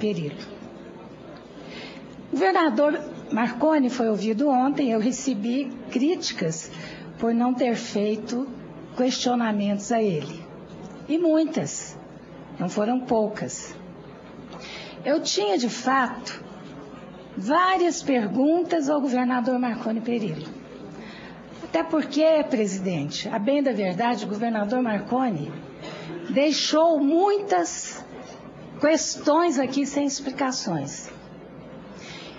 Perillo. O governador Marconi foi ouvido ontem. Eu recebi críticas por não ter feito questionamentos a ele. E muitas, não foram poucas. Eu tinha, de fato, várias perguntas ao governador Marconi Perillo. Até porque, presidente, a bem da verdade, o governador Marconi deixou muitas questões aqui sem explicações.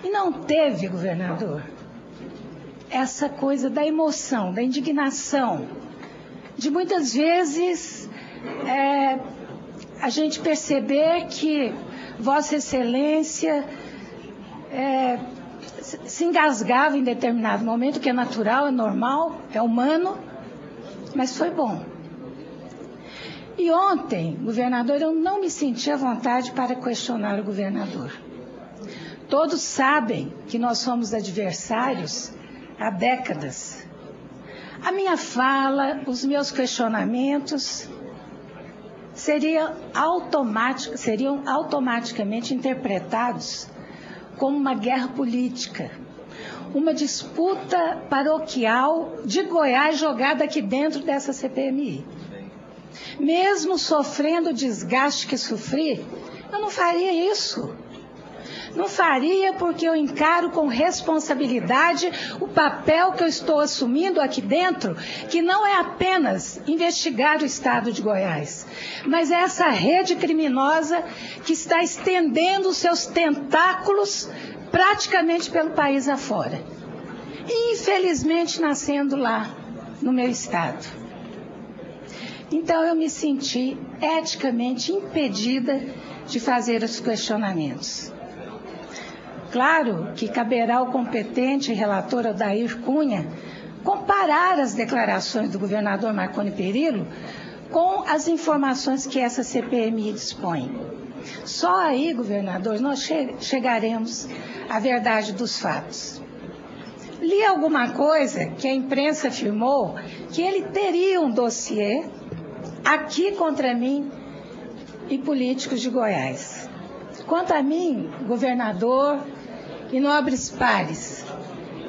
E não teve, governador, essa coisa da emoção, da indignação, de muitas vezes a gente perceber que Vossa Excelência se engasgava em determinado momento, que é natural, é normal, é humano, mas foi bom. E ontem, governador, eu não me senti à vontade para questionar o governador. Todos sabem que nós somos adversários há décadas. A minha fala, os meus questionamentos seriam automaticamente interpretados como uma guerra política, uma disputa paroquial de Goiás jogada aqui dentro dessa CPMI. Mesmo sofrendo o desgaste que sofri, eu não faria isso. Não faria porque eu encaro com responsabilidade o papel que eu estou assumindo aqui dentro, que não é apenas investigar o estado de Goiás, mas é essa rede criminosa que está estendendo os seus tentáculos praticamente pelo país afora. E, infelizmente, nascendo lá no meu estado. Então, eu me senti eticamente impedida de fazer os questionamentos. Claro que caberá ao competente relator Odair Cunha comparar as declarações do governador Marconi Perillo com as informações que essa CPMI dispõe. Só aí, governador, nós chegaremos à verdade dos fatos. Li alguma coisa que a imprensa afirmou que ele teria um dossiê aqui contra mim e políticos de Goiás. Quanto a mim, governador e nobres pares,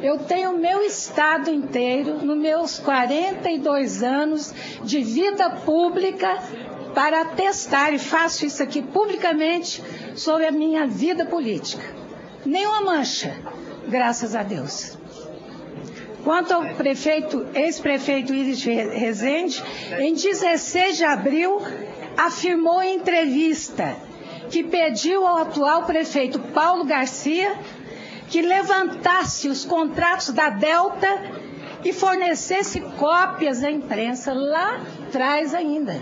eu tenho o meu estado inteiro, nos meus 42 anos de vida pública, para atestar, e faço isso aqui publicamente, sobre a minha vida política. Nenhuma mancha, graças a Deus. Quanto ao ex-prefeito Iris Rezende, em 16 de abril, afirmou em entrevista que pediu ao atual prefeito Paulo Garcia que levantasse os contratos da Delta e fornecesse cópias à imprensa lá atrás ainda.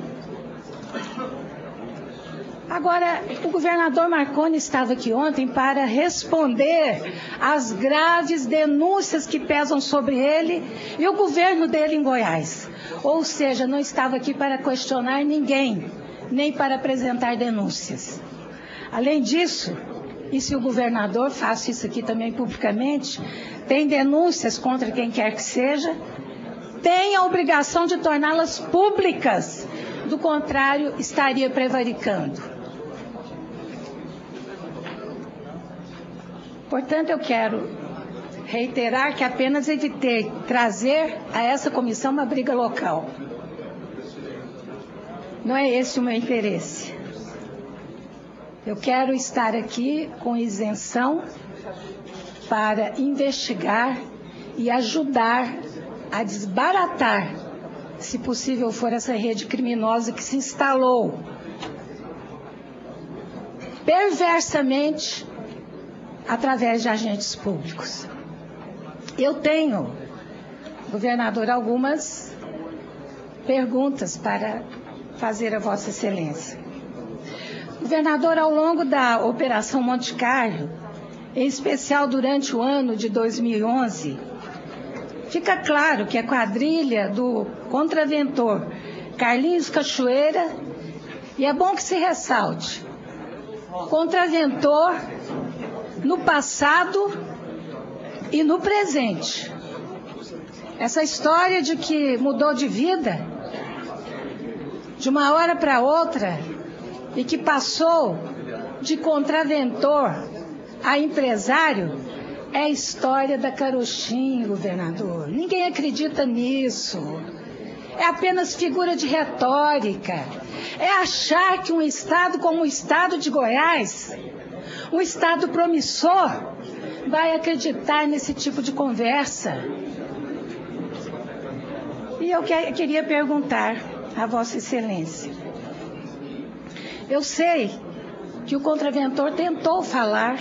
Agora, o governador Marconi estava aqui ontem para responder às graves denúncias que pesam sobre ele e o governo dele em Goiás. Ou seja, não estava aqui para questionar ninguém, nem para apresentar denúncias. Além disso, e se o governador, faço isso aqui também publicamente, tem denúncias contra quem quer que seja, tem a obrigação de torná-las públicas. Do contrário, estaria prevaricando. Portanto, eu quero reiterar que apenas evitei trazer a essa comissão uma briga local. Não é esse o meu interesse. Eu quero estar aqui com isenção para investigar e ajudar a desbaratar, se possível for, essa rede criminosa que se instalou perversamente através de agentes públicos. Eu tenho, governador, algumas perguntas para fazer a Vossa Excelência. Governador, ao longo da Operação Monte Carlo, em especial durante o ano de 2011, fica claro que a quadrilha do contraventor Carlinhos Cachoeira, e é bom que se ressalte, contraventor no passado e no presente. Essa história de que mudou de vida de uma hora para outra e que passou de contraventor a empresário é a história da carochinha, governador. Ninguém acredita nisso. É apenas figura de retórica. É achar que um estado como o estado de Goiás, um estado promissor, vai acreditar nesse tipo de conversa. E eu queria perguntar a Vossa Excelência. Eu sei que o contraventor tentou falar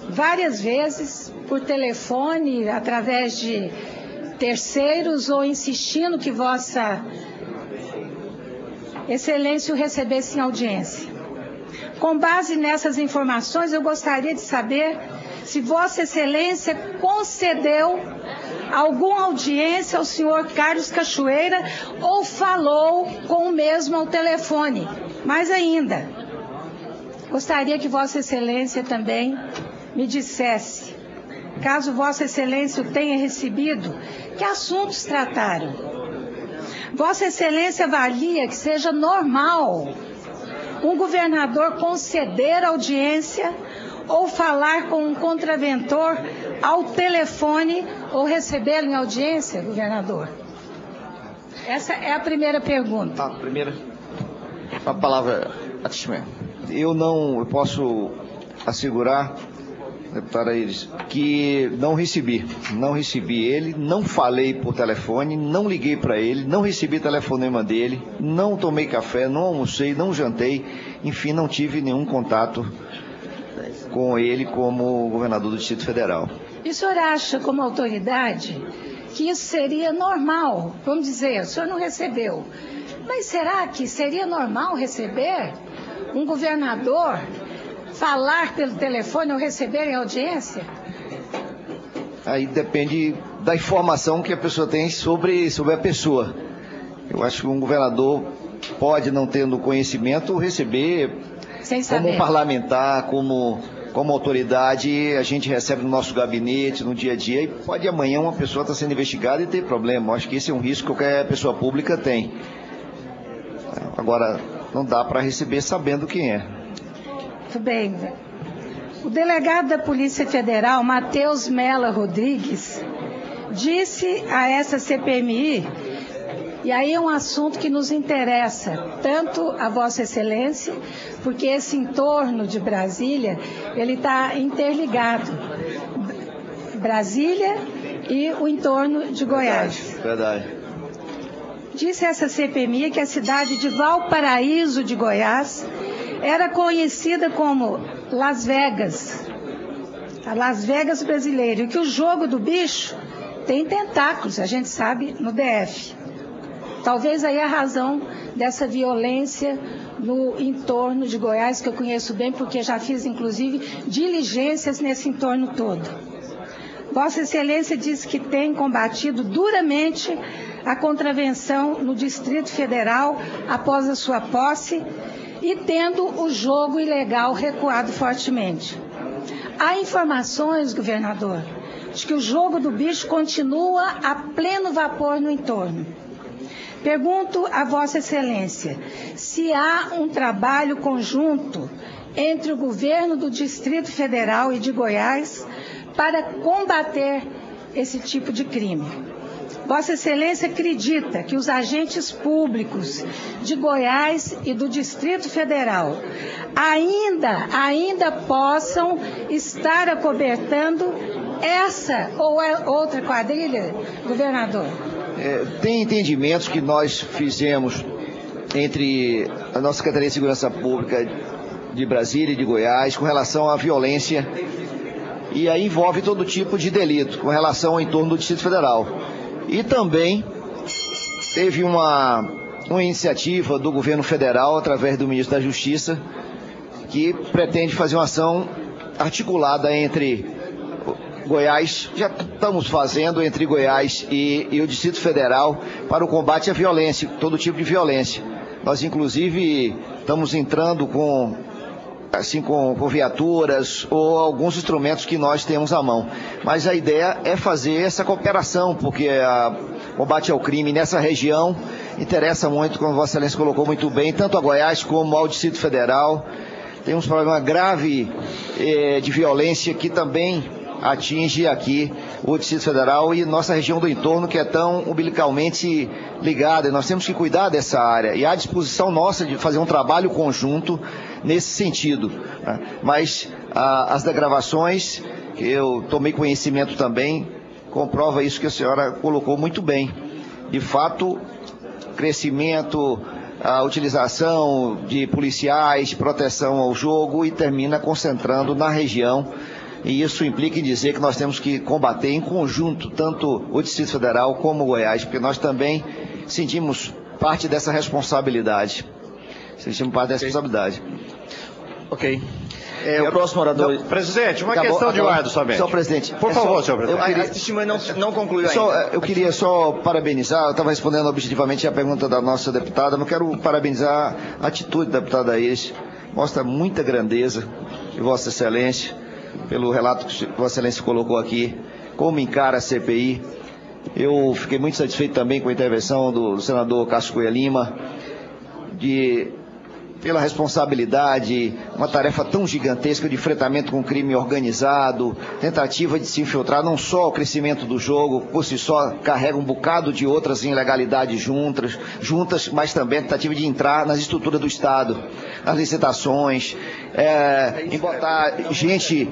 várias vezes por telefone, através de terceiros, ou insistindo que Vossa Excelência o recebesse em audiência. Com base nessas informações, eu gostaria de saber se Vossa Excelência concedeu alguma audiência ao senhor Carlos Cachoeira ou falou com o mesmo ao telefone. Mais ainda, gostaria que Vossa Excelência também me dissesse, caso Vossa Excelência o tenha recebido, que assuntos trataram. Vossa Excelência avalia que seja normal um governador conceder audiência ou falar com um contraventor ao telefone ou recebê-lo em audiência, governador? Essa é a primeira pergunta. A primeira. A palavra, eu posso assegurar, deputada Iris, que não recebi ele, não falei por telefone, não liguei para ele, não recebi telefonema dele, não tomei café, não almocei, não jantei, enfim, não tive nenhum contato com ele como governador do Distrito Federal. E o senhor acha, como autoridade, que isso seria normal? Vamos dizer, o senhor não recebeu, mas será que seria normal receber um governador falar pelo telefone ou receber em audiência? Aí depende da informação que a pessoa tem sobre a pessoa. Eu acho que um governador pode, não tendo conhecimento, receber sem saber. Como parlamentar, como autoridade, a gente recebe no nosso gabinete, no dia a dia, e pode amanhã uma pessoa estar sendo investigada e ter problema. Eu acho que esse é um risco que qualquer pessoa pública tem. Agora, não dá para receber sabendo quem é. Muito bem. O delegado da Polícia Federal, Matheus Mella Rodrigues, disse a essa CPMI, e aí é um assunto que nos interessa, tanto a Vossa Excelência, porque esse entorno de Brasília, ele está interligado. Brasília e o entorno de Goiás. Verdade. Disse essa CPMI que a cidade de Valparaíso de Goiás era conhecida como Las Vegas, a Las Vegas brasileira, e que o jogo do bicho tem tentáculos, a gente sabe, no DF. Talvez aí a razão dessa violência no entorno de Goiás, que eu conheço bem, porque já fiz, inclusive, diligências nesse entorno todo. Vossa Excelência disse que tem combatido duramente a contravenção no Distrito Federal após a sua posse, e tendo o jogo ilegal recuado fortemente. Há informações, governador, de que o jogo do bicho continua a pleno vapor no entorno. Pergunto a Vossa Excelência se há um trabalho conjunto entre o governo do Distrito Federal e de Goiás para combater esse tipo de crime. Vossa Excelência acredita que os agentes públicos de Goiás e do Distrito Federal ainda possam estar acobertando essa ou outra quadrilha, governador? Tem entendimentos que nós fizemos entre a nossa Secretaria de Segurança Pública de Brasília e de Goiás com relação à violência, e aí envolve todo tipo de delito com relação ao entorno do Distrito Federal. E também teve uma iniciativa do governo federal, através do ministro da Justiça, que pretende fazer uma ação articulada entre Goiás, já estamos fazendo entre Goiás e o Distrito Federal para o combate à violência, todo tipo de violência. Nós, inclusive, estamos entrando com viaturas ou alguns instrumentos que nós temos à mão. Mas a ideia é fazer essa cooperação, porque o combate ao crime nessa região interessa muito, como Vossa Excelência colocou muito bem, tanto a Goiás como ao Distrito Federal. Temos um problema grave de violência que também atinge aqui o Distrito Federal e nossa região do entorno, que é tão umbilicalmente ligada. E nós temos que cuidar dessa área. E há disposição nossa de fazer um trabalho conjunto nesse sentido. Né? Mas as degravações, que eu tomei conhecimento também, comprova isso que a senhora colocou muito bem. De fato, crescimento, a utilização de policiais, proteção ao jogo e termina concentrando na região. E isso implica em dizer que nós temos que combater em conjunto, tanto o Distrito Federal como o Goiás, porque nós também sentimos parte dessa responsabilidade. Ok. O próximo orador... Não, presidente, uma questão de ordem somente. Senhor presidente. Por favor, senhor presidente. A testemunha não concluiu ainda. Eu queria só parabenizar, eu estava respondendo objetivamente a pergunta da nossa deputada, mas quero parabenizar a atitude da deputada Iris. Mostra muita grandeza de Vossa Excelência, pelo relato que Vossa Excelência colocou aqui, como encara a CPI. Eu fiquei muito satisfeito também com a intervenção do senador Cássio Cunha Lima, pela responsabilidade, uma tarefa tão gigantesca de enfrentamento com o crime organizado, tentativa de se infiltrar, não só o crescimento do jogo, por si só carrega um bocado de outras ilegalidades juntas, mas também a tentativa de entrar nas estruturas do Estado, nas licitações, em botar gente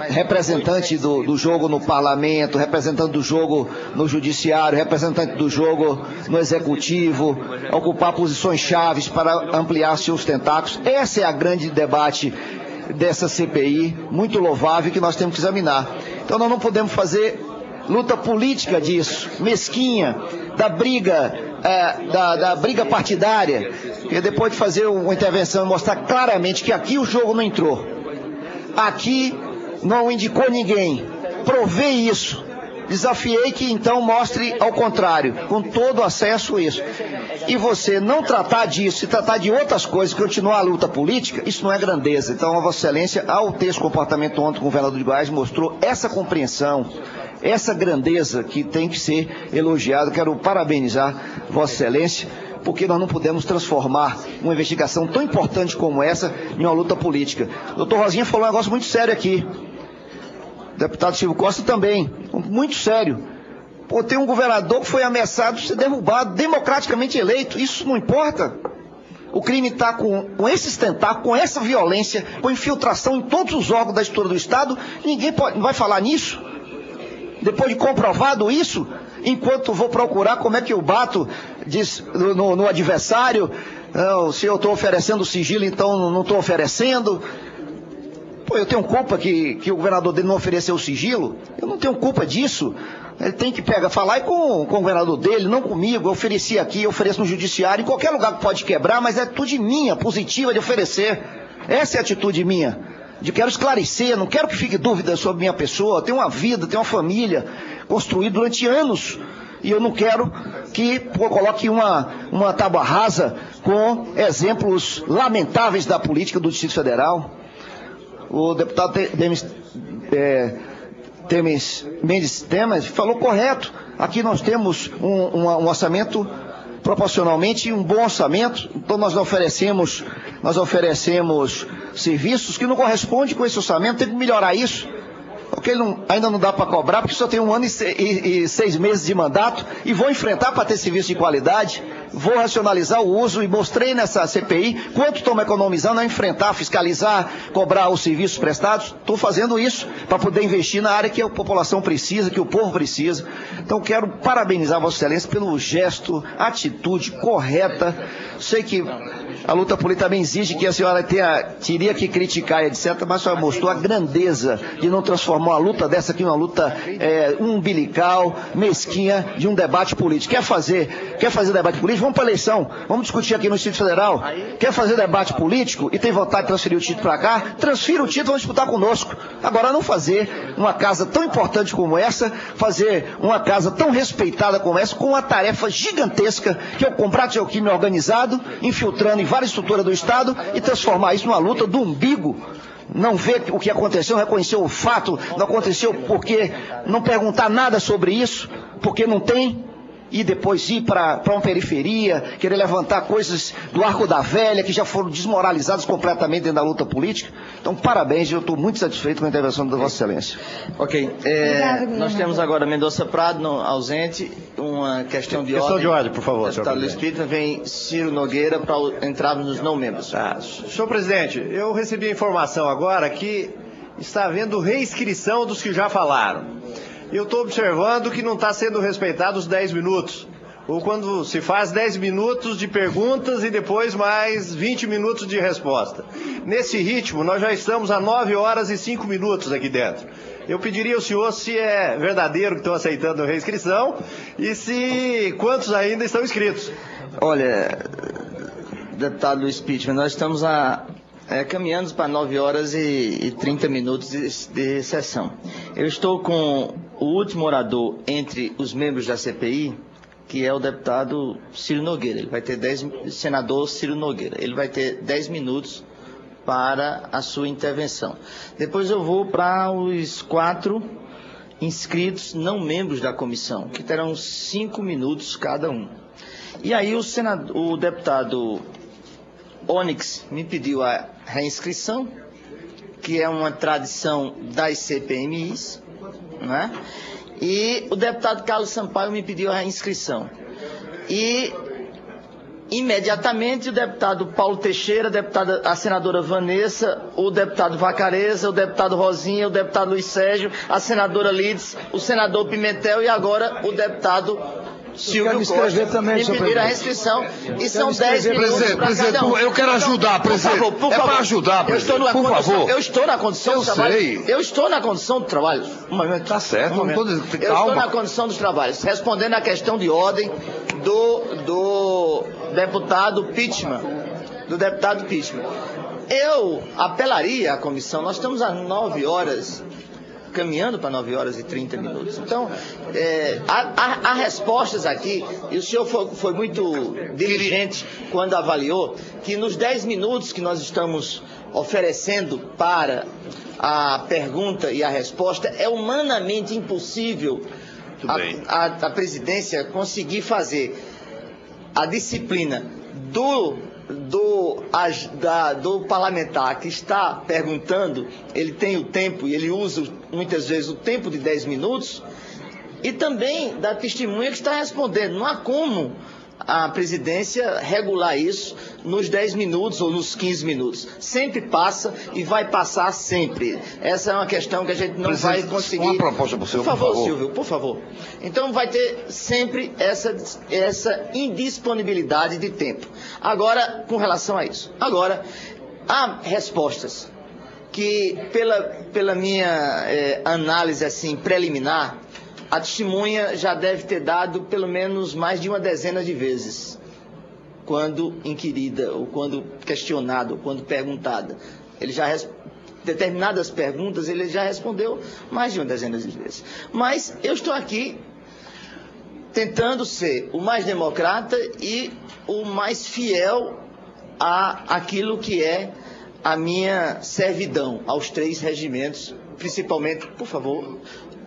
representante do jogo no parlamento, representante do jogo no judiciário, representante do jogo no executivo, ocupar posições chaves para ampliar seus tentáculos. Esse é a grande debate dessa CPI, muito louvável, que nós temos que examinar. Então nós não podemos fazer luta política disso, mesquinha, da briga partidária, e depois de fazer uma intervenção e mostrar claramente que aqui o jogo não entrou, aqui não indicou ninguém, provei isso, desafiei que então mostre ao contrário, com todo acesso a isso. E você não tratar disso e tratar de outras coisas, continuar a luta política, isso não é grandeza. Então a Vossa Excelência, ao ter esse comportamento ontem com o governador de Goiás, mostrou essa compreensão, essa grandeza que tem que ser elogiada. Quero parabenizar Vossa Excelência, porque nós não podemos transformar uma investigação tão importante como essa em uma luta política. O doutor Rosinha falou um negócio muito sério aqui. O deputado Silvio Costa também, muito sério. Pô, tem um governador que foi ameaçado de ser derrubado, democraticamente eleito. Isso não importa. O crime está com esses tentáculos, com essa violência, com infiltração em todos os órgãos da estrutura do Estado. Ninguém vai falar nisso. Depois de comprovado isso, enquanto vou procurar como é que eu bato no adversário, se eu estou oferecendo sigilo, então não estou oferecendo. Pô, eu tenho culpa que o governador dele não ofereceu o sigilo? Eu não tenho culpa disso. Ele tem que falar com o governador dele, não comigo. Eu ofereci aqui, eu ofereço no judiciário, em qualquer lugar que pode quebrar, mas é atitude minha, positiva de oferecer. Essa é a atitude minha. Quero esclarecer, não quero que fique dúvida sobre minha pessoa. Eu tenho uma vida, tenho uma família construída durante anos. E eu não quero que coloque uma tábua rasa com exemplos lamentáveis da política do Distrito Federal. O deputado Mendes Temes falou correto. Aqui nós temos um orçamento proporcionalmente um bom orçamento, então nós oferecemos serviços que não correspondem com esse orçamento, tem que melhorar isso, porque ainda não dá para cobrar, porque só tem 1 ano e 6 meses de mandato, e vou enfrentar para ter serviço de qualidade, vou racionalizar o uso, e mostrei nessa CPI quanto estamos economizando a enfrentar, fiscalizar, cobrar os serviços prestados. Estou fazendo isso para poder investir na área que a população precisa, que o povo precisa. Então quero parabenizar Vossa Excelência pelo gesto, atitude correta. Sei que a luta política também exige que a senhora teria que criticar, etc., mas a senhora mostrou a grandeza de não transformar uma luta dessa aqui em uma luta umbilical, mesquinha, de um debate político. Quer fazer debate político? Vamos para a eleição, vamos discutir aqui no Distrito Federal. Quer fazer debate político e tem vontade de transferir o título para cá? Transfira o título, vamos disputar conosco. Agora, não fazer uma casa tão importante como essa, fazer uma casa tão respeitada como essa, com uma tarefa gigantesca, que é o combate ao crime organizado, infiltrando em várias estruturas do Estado, e transformar isso numa luta do umbigo. Não ver o que aconteceu, não reconhecer o fato, não aconteceu porque não perguntar nada sobre isso, porque não tem. e depois ir para uma periferia, querer levantar coisas do Arco da Velha, que já foram desmoralizadas completamente dentro da luta política. Então, parabéns, eu estou muito satisfeito com a intervenção da Vossa Excelência. Ok. Nós temos agora Mendonça Prado, ausente, uma questão de ordem. Questão de ordem, por favor, senhor presidente. Espírito, vem Ciro Nogueira para entrarmos nos não membros. Senhor presidente, eu recebi a informação agora que está havendo reinscrição dos que já falaram. Eu estou observando que não está sendo respeitado os 10 minutos. Ou quando se faz 10 minutos de perguntas e depois mais 20 minutos de resposta. Nesse ritmo, nós já estamos a 9 horas e 5 minutos aqui dentro. Eu pediria ao senhor se é verdadeiro que estão aceitando a reinscrição e se quantos ainda estão inscritos. Olha, deputado Luiz Pittman, nós estamos caminhando para 9 horas e 30 minutos de sessão. Eu estou com o último orador entre os membros da CPI, que é o deputado Ciro Nogueira. Ele vai ter senador Ciro Nogueira. Ele vai ter 10 minutos para a sua intervenção. Depois eu vou para os 4 inscritos não membros da comissão, que terão 5 minutos cada um. E aí o deputado Onyx me pediu a reinscrição, que é uma tradição das CPMIs, né? E o deputado Carlos Sampaio me pediu a reinscrição. E imediatamente o deputado Paulo Teixeira, a senadora Vanessa, o deputado Vacareza, o deputado Rosinha, o deputado Luiz Sérgio, a senadora Lides, o senador Pimentel e agora o deputado Silvio Costa também, me pediram a inscrição e são 10 minutos para cada um. Eu quero ajudar, presidente. Por favor. É para ajudar, presidente. Por favor. Eu estou na condição do trabalho. Eu estou na condição do trabalho. Tá certo. Eu estou na condição dos trabalhos. Respondendo à questão de ordem do deputado Pittman. Eu apelaria à comissão. Nós estamos a 9 horas... caminhando para 9 horas e 30 minutos. Então, há respostas aqui, e o senhor foi muito diligente quando avaliou, que nos 10 minutos que nós estamos oferecendo para a pergunta e a resposta, é humanamente impossível a presidência conseguir fazer a disciplina do parlamentar que está perguntando. Ele tem o tempo e ele usa muitas vezes o tempo de 10 minutos, e também da testemunha que está respondendo. Não há como a presidência regular isso nos 10 minutos ou nos 15 minutos. Sempre passa e vai passar sempre. Essa é uma questão que a gente não vai conseguir. Uma proposta para o senhor, por favor, Silvio, por favor. Então vai ter sempre essa indisponibilidade de tempo. Agora, com relação a isso. Agora, há respostas que, pela minha análise assim preliminar, a testemunha já deve ter dado pelo menos mais de uma dezena de vezes, quando inquirida, ou quando questionada, ou quando perguntada. Determinadas perguntas ele já respondeu mais de uma dezena de vezes. Mas eu estou aqui tentando ser o mais democrata e o mais fiel àquilo que é a minha servidão aos 3 regimentos, principalmente, por favor,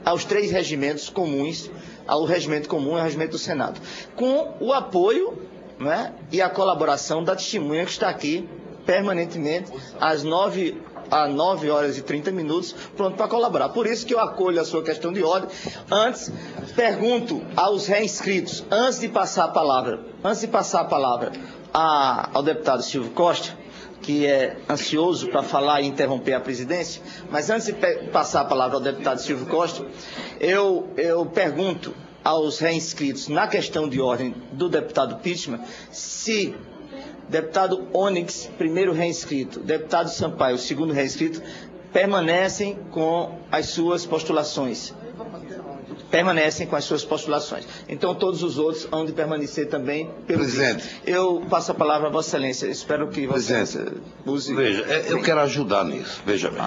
aos 3 regimentos comuns, ao regimento comum e ao regimento do Senado, com o apoio, né, e a colaboração da testemunha que está aqui permanentemente às 9 horas e 30 minutos, pronto para colaborar. Por isso que eu acolho a sua questão de ordem. Antes, pergunto aos reinscritos, antes de passar a palavra ao deputado Silvio Costa, que é ansioso para falar e interromper a presidência, mas antes de passar a palavra ao deputado Silvio Costa, eu pergunto aos reinscritos, na questão de ordem do deputado Pittman, se deputado Onyx, primeiro reinscrito, deputado Sampaio, segundo reinscrito, permanecem com as suas postulações. Então todos os outros hão de permanecer também pelo presidente. Eu passo a palavra a Vossa Excelência. Espero que Vossa Excelência use. Veja, eu quero ajudar nisso. Veja bem.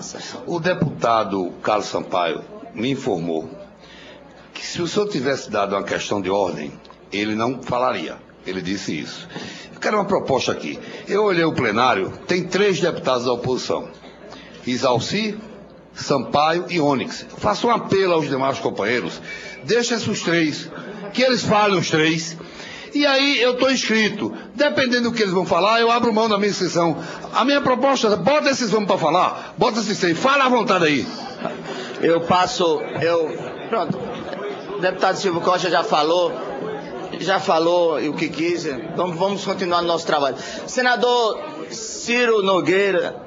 O deputado Carlos Sampaio me informou que se o senhor tivesse dado uma questão de ordem, ele não falaria. Ele disse isso. Eu quero uma proposta aqui. Eu olhei o plenário, tem 3 deputados da oposição: Isalci, Sampaio e Onyx. Faço um apelo aos demais companheiros, deixem esses 3 que eles falem os 3. E aí eu estou inscrito. Dependendo do que eles vão falar, eu abro mão da minha inscrição. A minha proposta é, bota esses homens para falar, bota esses 6, fala à vontade aí. Pronto. O deputado Silvio Costa já falou o que quis. Então vamos continuar no nosso trabalho. Senador Ciro Nogueira,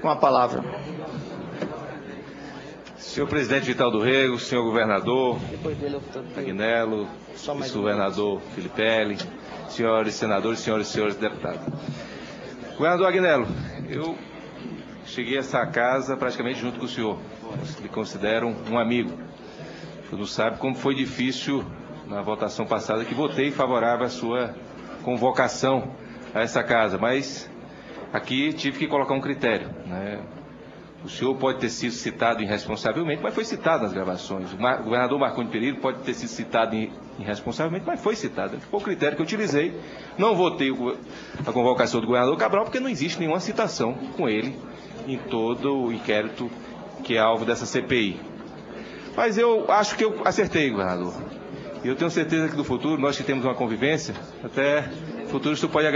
com a palavra. Senhor presidente Vital do Rego, senhor governador Agnello, vice-governador Filipelli, senhores senadores, senhoras e senhores deputados. Governador Agnello, eu cheguei a essa casa praticamente junto com o senhor. Me considero um amigo. O senhor não sabe como foi difícil na votação passada que votei favorável à sua convocação a essa casa, mas aqui tive que colocar um critério, né? O senhor pode ter sido citado irresponsavelmente, mas foi citado nas gravações. O governador Marconi Perillo pode ter sido citado irresponsavelmente, mas foi citado. Foi o critério que eu utilizei. Não votei a convocação do governador Cabral, porque não existe nenhuma citação com ele em todo o inquérito que é alvo dessa CPI. Mas eu acho que eu acertei, governador. E eu tenho certeza que no futuro, nós que temos uma convivência, até no futuro o senhor pode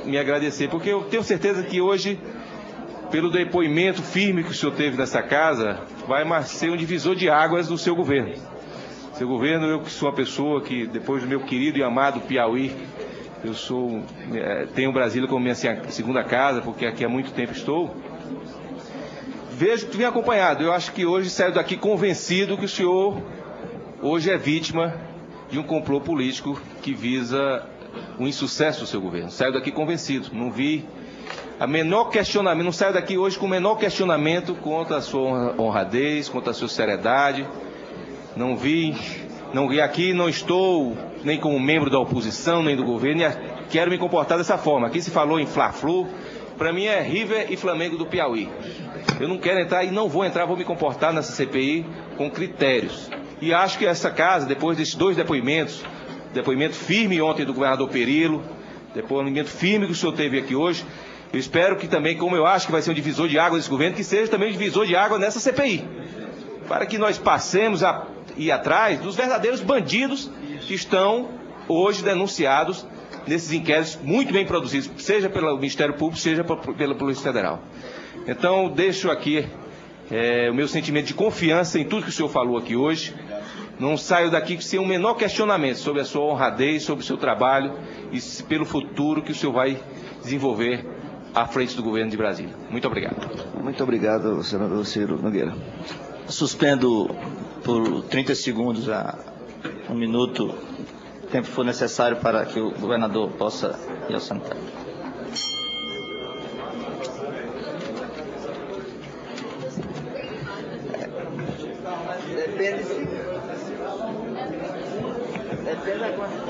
me agradecer, porque eu tenho certeza que hoje, pelo depoimento firme que o senhor teve nessa casa, vai ser um divisor de águas do seu governo. Seu governo, eu que sou uma pessoa que, depois do meu querido e amado Piauí, eu tenho Brasília como minha segunda casa, porque aqui há muito tempo estou. Vejo que vem acompanhado. Eu acho que hoje saio daqui convencido que o senhor hoje é vítima de um complô político que visa o insucesso do seu governo. Saio daqui convencido. Não vi a menor questionamento, não saio daqui hoje com o menor questionamento contra a sua honradez, contra a sua seriedade. Não vi aqui, não estou nem como membro da oposição, nem do governo, e quero me comportar dessa forma. Aqui se falou em Fla-Flu, para mim é River e Flamengo do Piauí. Eu não quero entrar e não vou entrar, vou me comportar nessa CPI com critérios. E acho que essa casa, depois desses 2 depoimentos, depoimento firme ontem do governador Perillo, depoimento firme que o senhor teve aqui hoje, eu espero que também, como eu acho que vai ser um divisor de água desse governo, que seja também um divisor de água nessa CPI. Para que nós passemos a ir atrás dos verdadeiros bandidos que estão hoje denunciados nesses inquéritos muito bem produzidos, seja pelo Ministério Público, seja pela Polícia Federal. Então, deixo aqui o meu sentimento de confiança em tudo que o senhor falou aqui hoje. Não saio daqui sem o menor questionamento sobre a sua honradez, sobre o seu trabalho e pelo futuro que o senhor vai desenvolver à frente do governo de Brasília. Muito obrigado. Muito obrigado, senador Ciro Nogueira. Suspendo por 30 segundos a 1 minuto, o tempo for necessário para que o governador possa ir ao sanitário. Depende da quantidade.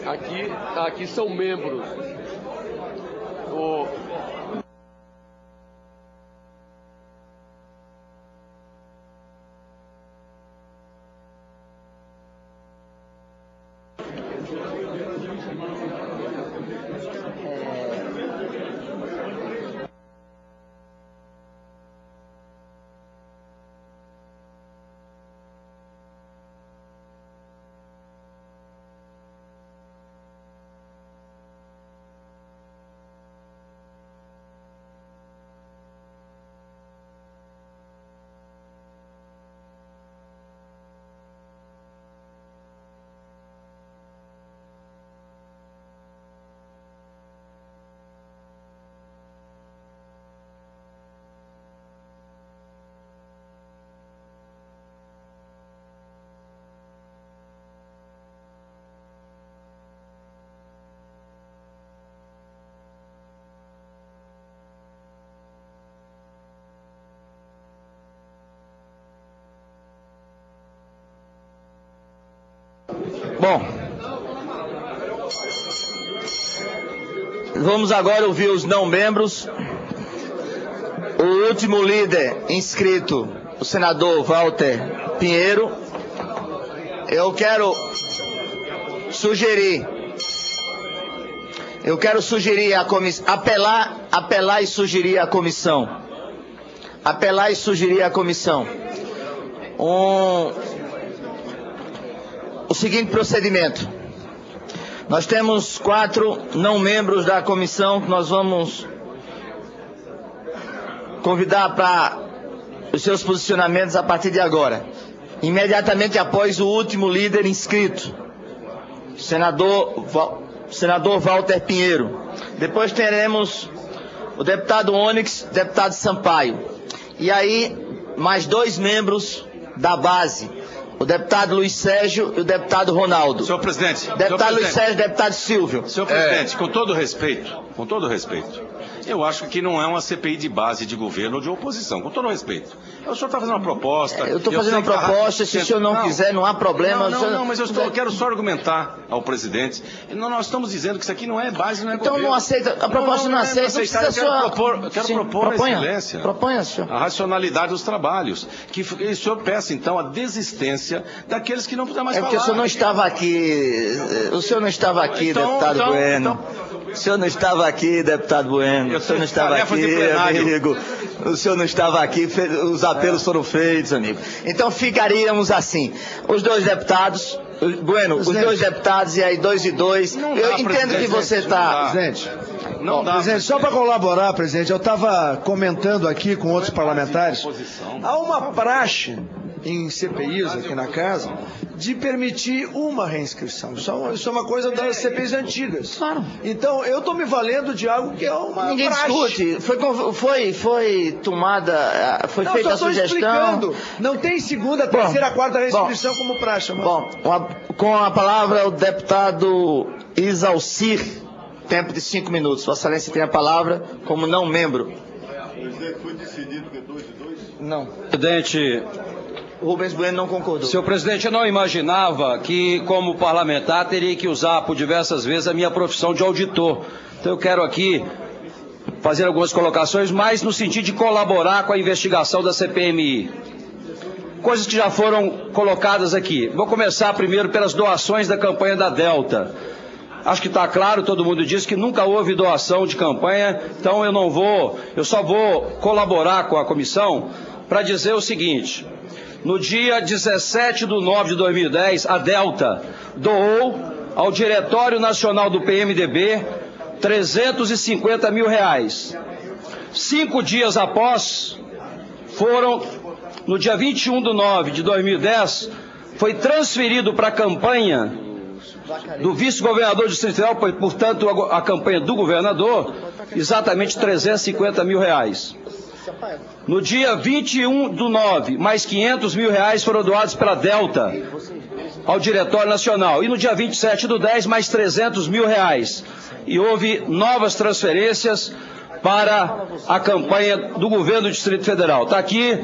Aqui são membros. Bom, vamos agora ouvir os não membros. O último líder inscrito, o senador Walter Pinheiro. Eu quero sugerir a comissão, apelar e sugerir à comissão. Apelar e sugerir à comissão. O seguinte procedimento. Nós temos 4 não membros da comissão que nós vamos convidar para os seus posicionamentos a partir de agora. Imediatamente após o último líder inscrito, senador Walter Pinheiro. Depois teremos o deputado Onyx, deputado Sampaio. E aí, mais 2 membros da base. O deputado Luiz Sérgio e o deputado Ronaldo. Senhor presidente. Deputado Luiz Sérgio e deputado Silvio. Senhor presidente, com todo respeito, eu acho que não é uma CPI de base de governo ou de oposição, com todo respeito. O senhor está fazendo uma proposta. Eu estou fazendo uma proposta, se o senhor não quiser, não há problema. Não, mas eu quero só argumentar ao presidente. Nós estamos dizendo que isso aqui não é base, não é governo. Então não aceita, a proposta não aceita. Eu quero propor a excelência. Proponha, senhor. A racionalidade dos trabalhos. Que o senhor peça, então, a desistência daqueles que não precisam mais falar. Porque o senhor não estava aqui. O senhor não estava aqui, deputado Bueno. O senhor não estava aqui, deputado Bueno. O senhor não estava aqui, amigo. O senhor não estava aqui, os apelos foram feitos, amigo. Então ficaríamos assim. Os 2 deputados, Bueno, os 2 deputados e aí 2 e 2. Eu entendo que você está... Presidente, presidente, só para colaborar, presidente, eu estava comentando aqui com outros parlamentares. Há uma praxe em CPIs aqui na casa de permitir uma reinscrição. Isso é uma coisa das CPIs antigas. Claro. Então, eu estou me valendo de algo que é uma Ninguém praxe. discute. Foi tomada, foi feita a sugestão. Explicando. Não tem segunda, terceira, quarta reinscrição como praxe. Mas... Bom, com a palavra o deputado Isalcir, tempo de 5 minutos. Vossa Excelência tem a palavra como não membro. Presidente, foi decidido que 2 e 2? Não. Presidente... O Rubens Bueno não concordou. Senhor presidente, eu não imaginava que, como parlamentar, teria que usar por diversas vezes a minha profissão de auditor. Então eu quero aqui fazer algumas colocações, mais no sentido de colaborar com a investigação da CPMI. Coisas que já foram colocadas aqui. Vou começar primeiro pelas doações da campanha da Delta. Acho que está claro, todo mundo diz que nunca houve doação de campanha, então eu só vou colaborar com a comissão para dizer o seguinte. No dia 17 de 9 de 2010, a Delta doou ao Diretório Nacional do PMDB R$350 mil. 5 dias após, no dia 21 de 9 de 2010, foi transferido para a campanha do vice-governador do Distrito Federal, portanto a campanha do governador, exatamente R$350 mil. No dia 21 do 9, mais R$500 mil foram doados pela Delta ao Diretório Nacional. E no dia 27 do 10, mais R$300 mil. E houve novas transferências para a campanha do governo do Distrito Federal. Está aqui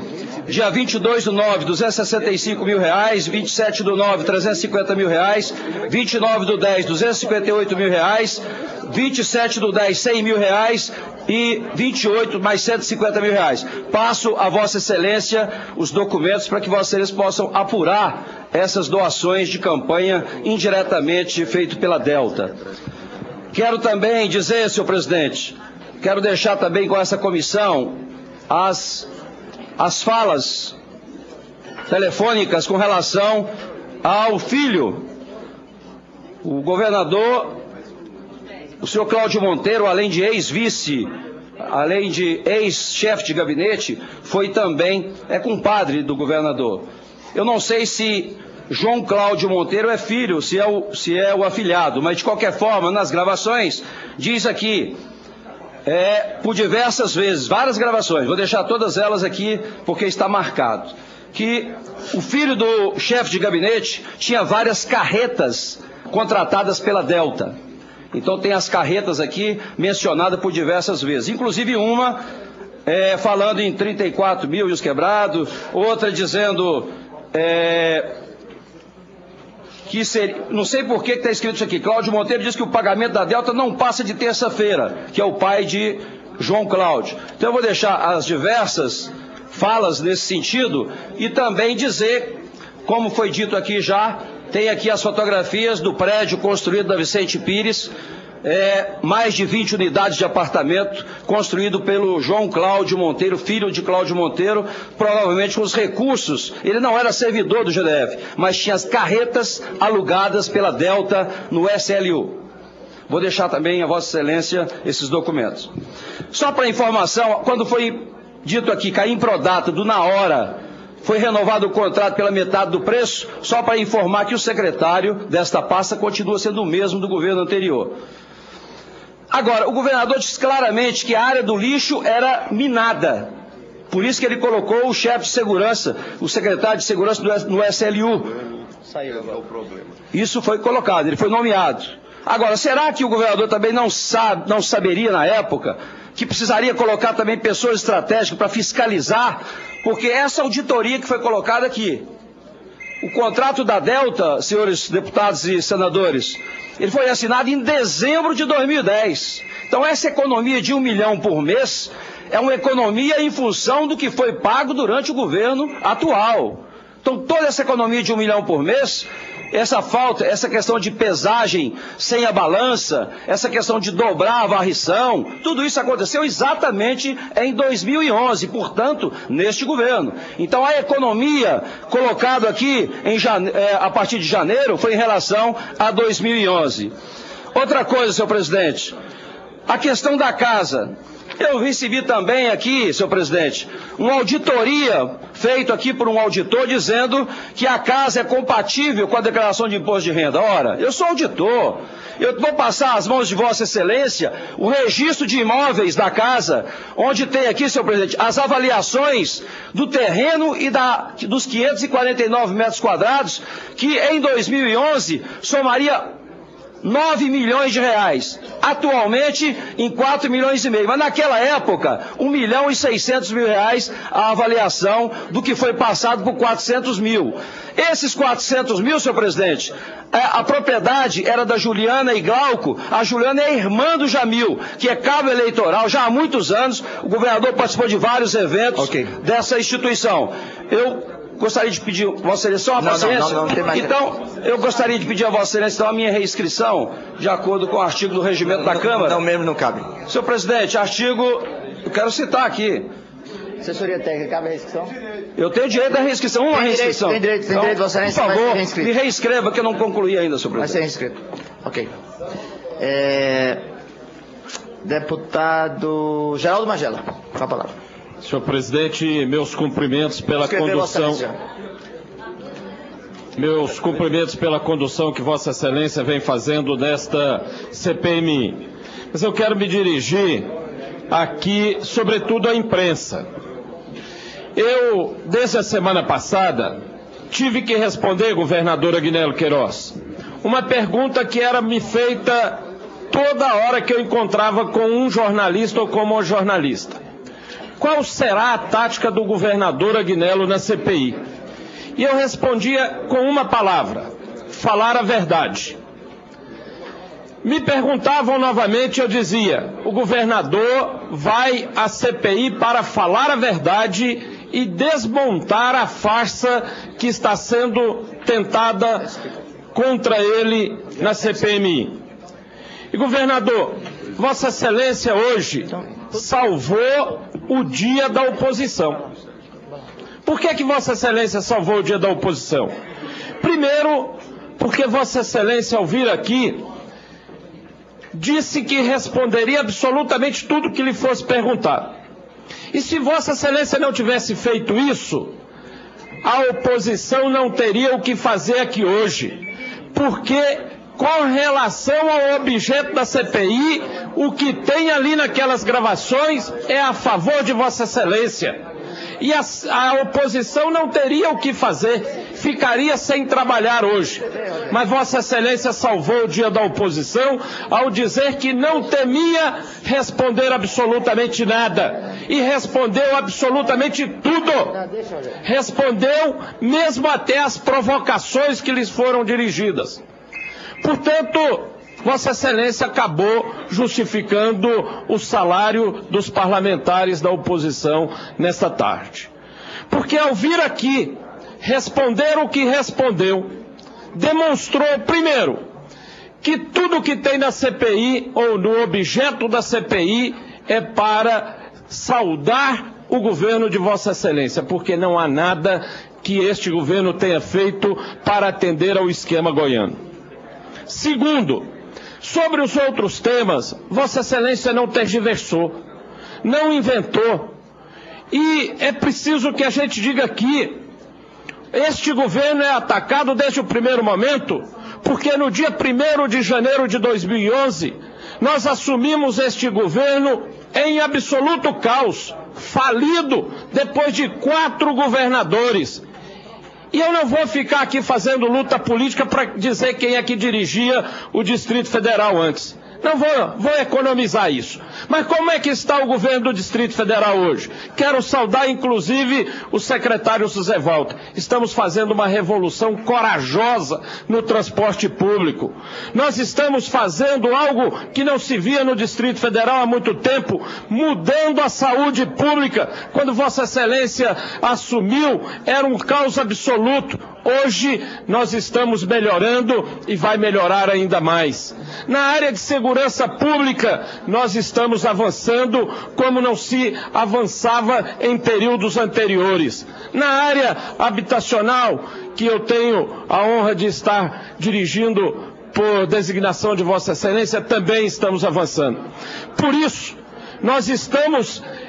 Dia 22/9, 265 mil reais. 27/9, 350 mil reais. 29/10, 258 mil reais. 27/10, 100 mil reais. E 28 mais 150 mil reais. Passo a Vossa Excelência os documentos para que Vossa Excelência possam apurar essas doações de campanha indiretamente feito pela Delta. Quero também dizer, senhor presidente, quero deixar também com essa comissão as falas telefônicas com relação ao filho, o governador, o senhor Cláudio Monteiro, além de ex-vice, além de ex-chefe de gabinete, foi também, compadre do governador. Eu não sei se João Cláudio Monteiro é filho, se é o afilhado, mas de qualquer forma, nas gravações, diz aqui, por diversas vezes, várias gravações, vou deixar todas elas aqui porque está marcado, que o filho do chefe de gabinete tinha várias carretas contratadas pela Delta. Então tem as carretas aqui mencionadas por diversas vezes, inclusive uma falando em 34 mil e os quebrados, outra dizendo que seria, não sei por que está escrito isso aqui, Cláudio Monteiro diz que o pagamento da Delta não passa de terça-feira, que é o pai de João Cláudio. Então eu vou deixar as diversas falas nesse sentido e também dizer, como foi dito aqui já, tem aqui as fotografias do prédio construído da Vicente Pires, mais de 20 unidades de apartamento, construído pelo João Cláudio Monteiro, filho de Cláudio Monteiro, provavelmente com os recursos. Ele não era servidor do GDF, mas tinha as carretas alugadas pela Delta no SLU. Vou deixar também a Vossa Excelência esses documentos. Só para informação, quando foi dito aqui que a Improdato, do na hora, foi renovado o contrato pela metade do preço, só para informar que o secretário desta pasta continua sendo o mesmo do governo anterior. Agora, o governador disse claramente que a área do lixo era minada. Por isso que ele colocou o chefe de segurança, o secretário de segurança no SLU. Isso foi colocado, ele foi nomeado. Agora, será que o governador também não saberia na época que precisaria colocar também pessoas estratégicas para fiscalizar? Porque essa auditoria que foi colocada aqui, o contrato da Delta, senhores deputados e senadores, ele foi assinado em dezembro de 2010. Então essa economia de 1 milhão por mês é uma economia em função do que foi pago durante o governo atual. Então toda essa economia de 1 milhão por mês, essa questão de pesagem sem a balança, essa questão de dobrar a varrição, tudo isso aconteceu exatamente em 2011, portanto, neste governo. Então a economia colocada aqui a partir de janeiro foi em relação a 2011. Outra coisa, senhor presidente, a questão da casa. Eu recebi também aqui, senhor presidente, uma auditoria feita aqui por um auditor dizendo que a casa é compatível com a declaração de imposto de renda. Ora, eu sou auditor, eu vou passar às mãos de Vossa Excelência o registro de imóveis da casa, onde tem aqui, senhor presidente, as avaliações do terreno e dos 549 metros quadrados, que em 2011 somaria 9 milhões de reais, atualmente em 4 milhões e meio, mas naquela época 1 milhão e 600 mil reais a avaliação do que foi passado por 400 mil. Esses 400 mil, senhor presidente, a propriedade era da Juliana e Glauco. A Juliana é irmã do Jamil, que é cabo eleitoral já há muitos anos. O governador participou de vários eventos dessa instituição. Eu gostaria de pedir a Vossa Excelência uma paciência. Não tem mais. Então, eu gostaria de pedir a Vossa Excelência a minha reinscrição, de acordo com o artigo do regimento da Câmara. Não, mesmo não cabe. Senhor presidente, eu quero citar aqui. Assessoria técnica, cabe a reinscrição? Eu tenho direito à reinscrição, uma reinscrição. Tem direito, Vossa Excelência, por favor, me reinscreva, que eu não concluí ainda, senhor presidente. Vai ser reinscrito. Ok. Deputado Geraldo Magela, com a palavra. Senhor presidente, meus cumprimentos pela condução. Meus cumprimentos pela condução que Vossa Excelência vem fazendo nesta CPMI. Mas eu quero me dirigir aqui, sobretudo, à imprensa. Eu, desde a semana passada, tive que responder, governador Agnello Queiroz, uma pergunta que era me feita toda hora que eu encontrava com um jornalista ou com uma jornalista. qual será a tática do governador Agnello na CPI. E eu respondia com uma palavra: falar a verdade. Me perguntavam novamente, eu dizia: o governador vai à CPI para falar a verdade e desmontar a farsa que está sendo tentada contra ele na CPMI. E, governador, Vossa Excelência hoje salvou o dia da oposição. Por que Vossa Excelência salvou o dia da oposição? Primeiro, porque Vossa Excelência, ao vir aqui, disse que responderia absolutamente tudo que lhe fosse perguntado. E se Vossa Excelência não tivesse feito isso, a oposição não teria o que fazer aqui hoje. Porque, com relação ao objeto da CPI, o que tem ali naquelas gravações é a favor de Vossa Excelência. E a oposição não teria o que fazer, ficaria sem trabalhar hoje. Mas Vossa Excelência salvou o dia da oposição ao dizer que não temia responder absolutamente nada. E respondeu absolutamente tudo. Respondeu mesmo até as provocações que lhes foram dirigidas. Portanto, Vossa Excelência acabou justificando o salário dos parlamentares da oposição nesta tarde. Porque ao vir aqui responder o que respondeu, demonstrou, primeiro, que tudo que tem na CPI, ou no objeto da CPI, é para saudar o governo de Vossa Excelência, porque não há nada que este governo tenha feito para atender ao esquema goiano. Segundo, sobre os outros temas, Vossa Excelência não tergiversou, não inventou. E é preciso que a gente diga aqui, este governo é atacado desde o primeiro momento, porque no dia 1º de janeiro de 2011, nós assumimos este governo em absoluto caos, falido, depois de 4 governadores. E eu não vou ficar aqui fazendo luta política para dizer quem é que dirigia o Distrito Federal antes. Não vou economizar isso. Mas como é que está o governo do Distrito Federal hoje? Quero saudar, inclusive, o secretário José Walter. Estamos fazendo uma revolução corajosa no transporte público. Nós estamos fazendo algo que não se via no Distrito Federal há muito tempo, mudando a saúde pública. Quando Vossa Excelência assumiu, era um caos absoluto. Hoje nós estamos melhorando e vai melhorar ainda mais. Na área de segurança pública, nós estamos avançando como não se avançava em períodos anteriores. Na área habitacional, que eu tenho a honra de estar dirigindo por designação de Vossa Excelência, também estamos avançando. Por isso,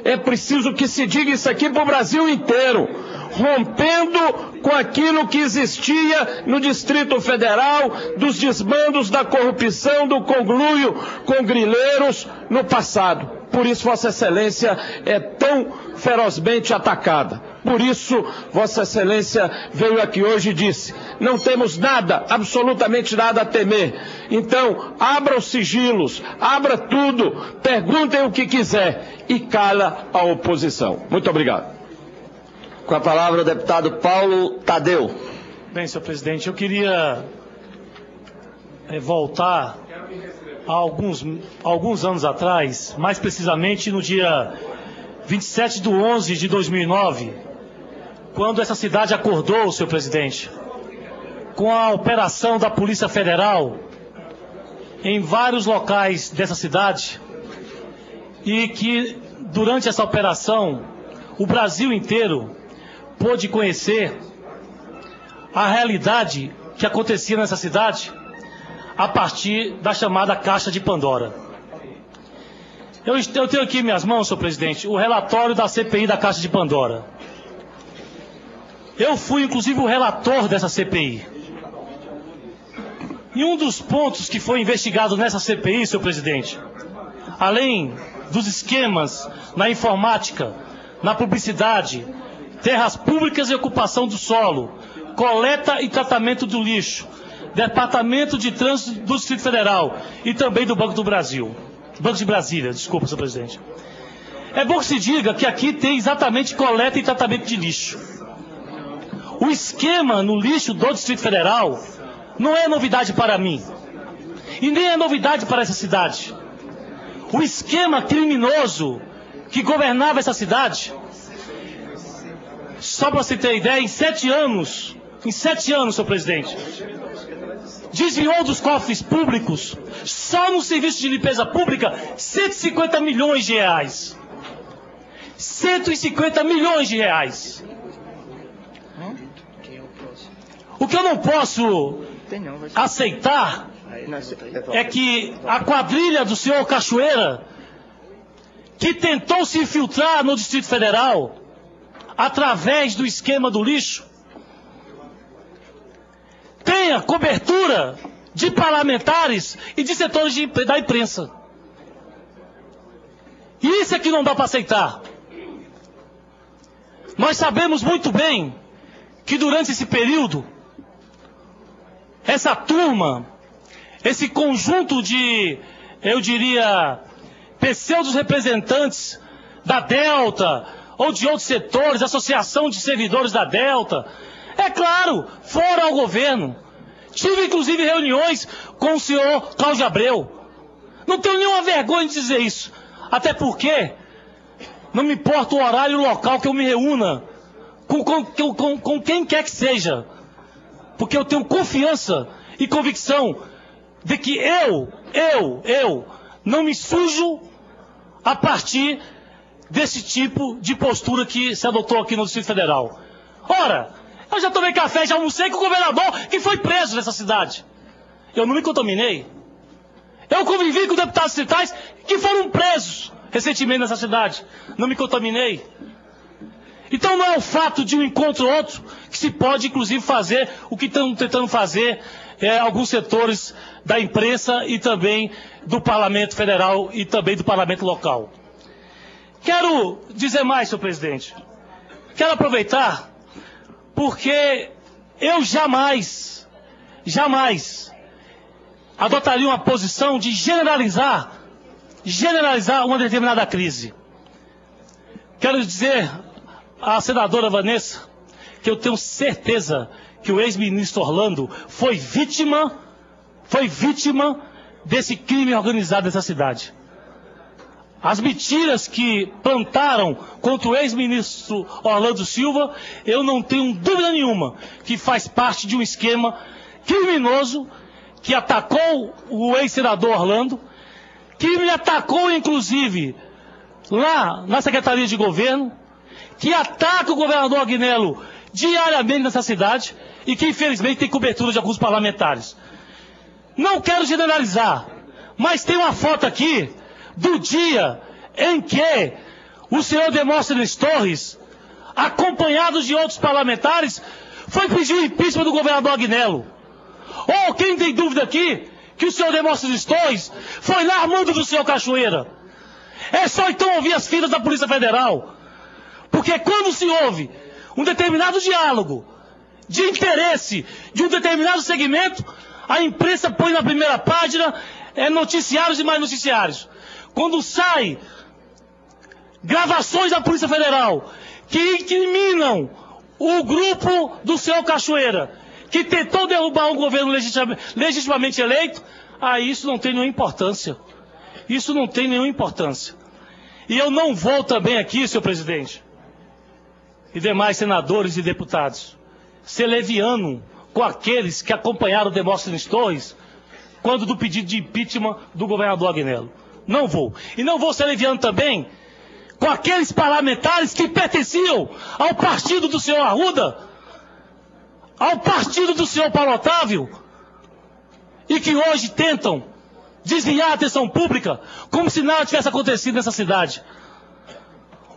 é preciso que se diga isso aqui para o Brasil inteiro, rompendo com aquilo que existia no Distrito Federal, dos desmandos da corrupção, do conluio com grileiros no passado. Por isso Vossa Excelência é tão ferozmente atacada. Por isso Vossa Excelência veio aqui hoje e disse: não temos nada, absolutamente nada a temer. Então, abra os sigilos, abra tudo, perguntem o que quiser e cala a oposição. Muito obrigado. Com a palavra o deputado Paulo Tadeu. Bem, senhor presidente, eu queria voltar a alguns anos atrás, mais precisamente no dia 27/11/2009, quando essa cidade acordou, senhor presidente, com a operação da Polícia Federal em vários locais dessa cidade, e que durante essa operação o Brasil inteiro pôde conhecer a realidade que acontecia nessa cidade a partir da chamada Caixa de Pandora. Eu tenho aqui em minhas mãos, senhor presidente, o relatório da CPI da Caixa de Pandora. Eu fui, inclusive, o relator dessa CPI. E um dos pontos que foi investigado nessa CPI, senhor presidente, além dos esquemas na informática, na publicidade, terras públicas e ocupação do solo, coleta e tratamento do lixo, Departamento de Trânsito do Distrito Federal e também do Banco do Brasil. Banco de Brasília, desculpa, senhor presidente. É bom que se diga que aqui tem exatamente coleta e tratamento de lixo. O esquema no lixo do Distrito Federal não é novidade para mim. E nem é novidade para essa cidade. O esquema criminoso que governava essa cidade, só para você ter ideia, em 7 anos, senhor presidente, desviou dos cofres públicos, só no serviço de limpeza pública, 150 milhões de reais. 150 milhões de reais. O que eu não posso aceitar é que a quadrilha do senhor Cachoeira, que tentou se infiltrar no Distrito Federal através do esquema do lixo, tenha cobertura de parlamentares e de setores da imprensa. E isso é que não dá para aceitar. Nós sabemos muito bem que durante esse período, essa turma, esse conjunto de, eu diria, pseudos representantes da Delta ou de outros setores, associação de servidores da Delta, é claro, foram ao governo. Tive inclusive reuniões com o senhor Cláudio Abreu. Não tenho nenhuma vergonha de dizer isso. Até porque não me importa o horário e o local que eu me reúna com quem quer que seja. Porque eu tenho confiança e convicção de que eu não me sujo a partir desse tipo de postura que se adotou aqui no Distrito Federal. Ora, eu já tomei café, já almocei com o governador que foi preso nessa cidade. Eu não me contaminei. Eu convivi com deputados distritais que foram presos recentemente nessa cidade. Não me contaminei. Então não é o fato de um encontro ou outro que se pode, inclusive, fazer o que estão tentando fazer alguns setores da imprensa e também do Parlamento Federal e também do Parlamento Local. Quero dizer mais, senhor presidente. Quero aproveitar porque eu jamais adotaria uma posição de generalizar uma determinada crise. Quero dizer à senadora Vanessa que eu tenho certeza que o ex-ministro Orlando foi vítima desse crime organizado nessa cidade. As mentiras que plantaram contra o ex-ministro Orlando Silva, eu não tenho dúvida nenhuma que faz parte de um esquema criminoso que atacou o ex-senador Orlando, que me atacou inclusive lá na Secretaria de Governo, que ataca o governador Agnello diariamente nessa cidade e que infelizmente tem cobertura de alguns parlamentares. Não quero generalizar, mas tem uma foto aqui do dia em que o senhor Demóstenes Torres, acompanhado de outros parlamentares, foi pedir o impeachment do governador Agnello. Ou quem tem dúvida aqui que o senhor Demóstenes Torres foi lá armando do senhor Cachoeira? É só então ouvir as filas da Polícia Federal. Porque quando se ouve um determinado diálogo de interesse de um determinado segmento, a imprensa põe na primeira página noticiários e mais noticiários. Quando sai gravações da Polícia Federal que incriminam o grupo do senhor Cachoeira, que tentou derrubar um governo legitimamente eleito, isso não tem nenhuma importância. Isso não tem nenhuma importância. E eu não vou também aqui, senhor presidente, e demais senadores e deputados, ser leviano com aqueles que acompanharam o Demóstenes Torres quando do pedido de impeachment do governador Agnello. Não vou. E não vou ser leviano também com aqueles parlamentares que pertenciam ao partido do senhor Arruda, ao partido do senhor Paulo Otávio, e que hoje tentam desviar a atenção pública como se nada tivesse acontecido nessa cidade.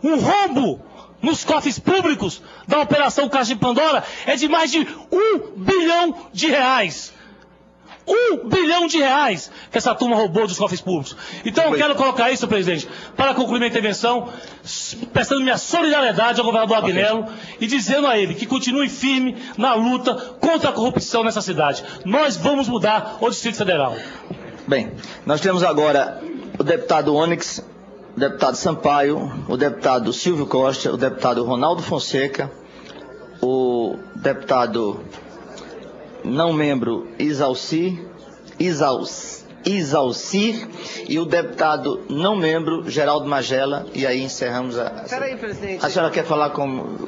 Um rombo nos cofres públicos da Operação Caixa de Pandora é de mais de R$1 bilhão. R$1 bilhão que essa turma roubou dos cofres públicos. Então eu quero colocar isso, presidente, para concluir minha intervenção, prestando minha solidariedade ao governador Agnello e dizendo a ele que continue firme na luta contra a corrupção nessa cidade. Nós vamos mudar o Distrito Federal. Bem, nós temos agora o deputado Onyx o deputado Sampaio, o deputado Silvio Costa, o deputado Ronaldo Fonseca, o deputado não membro Isalcir e o deputado não membro Geraldo Magela, e aí encerramos a... Peraí, presidente. A senhora quer falar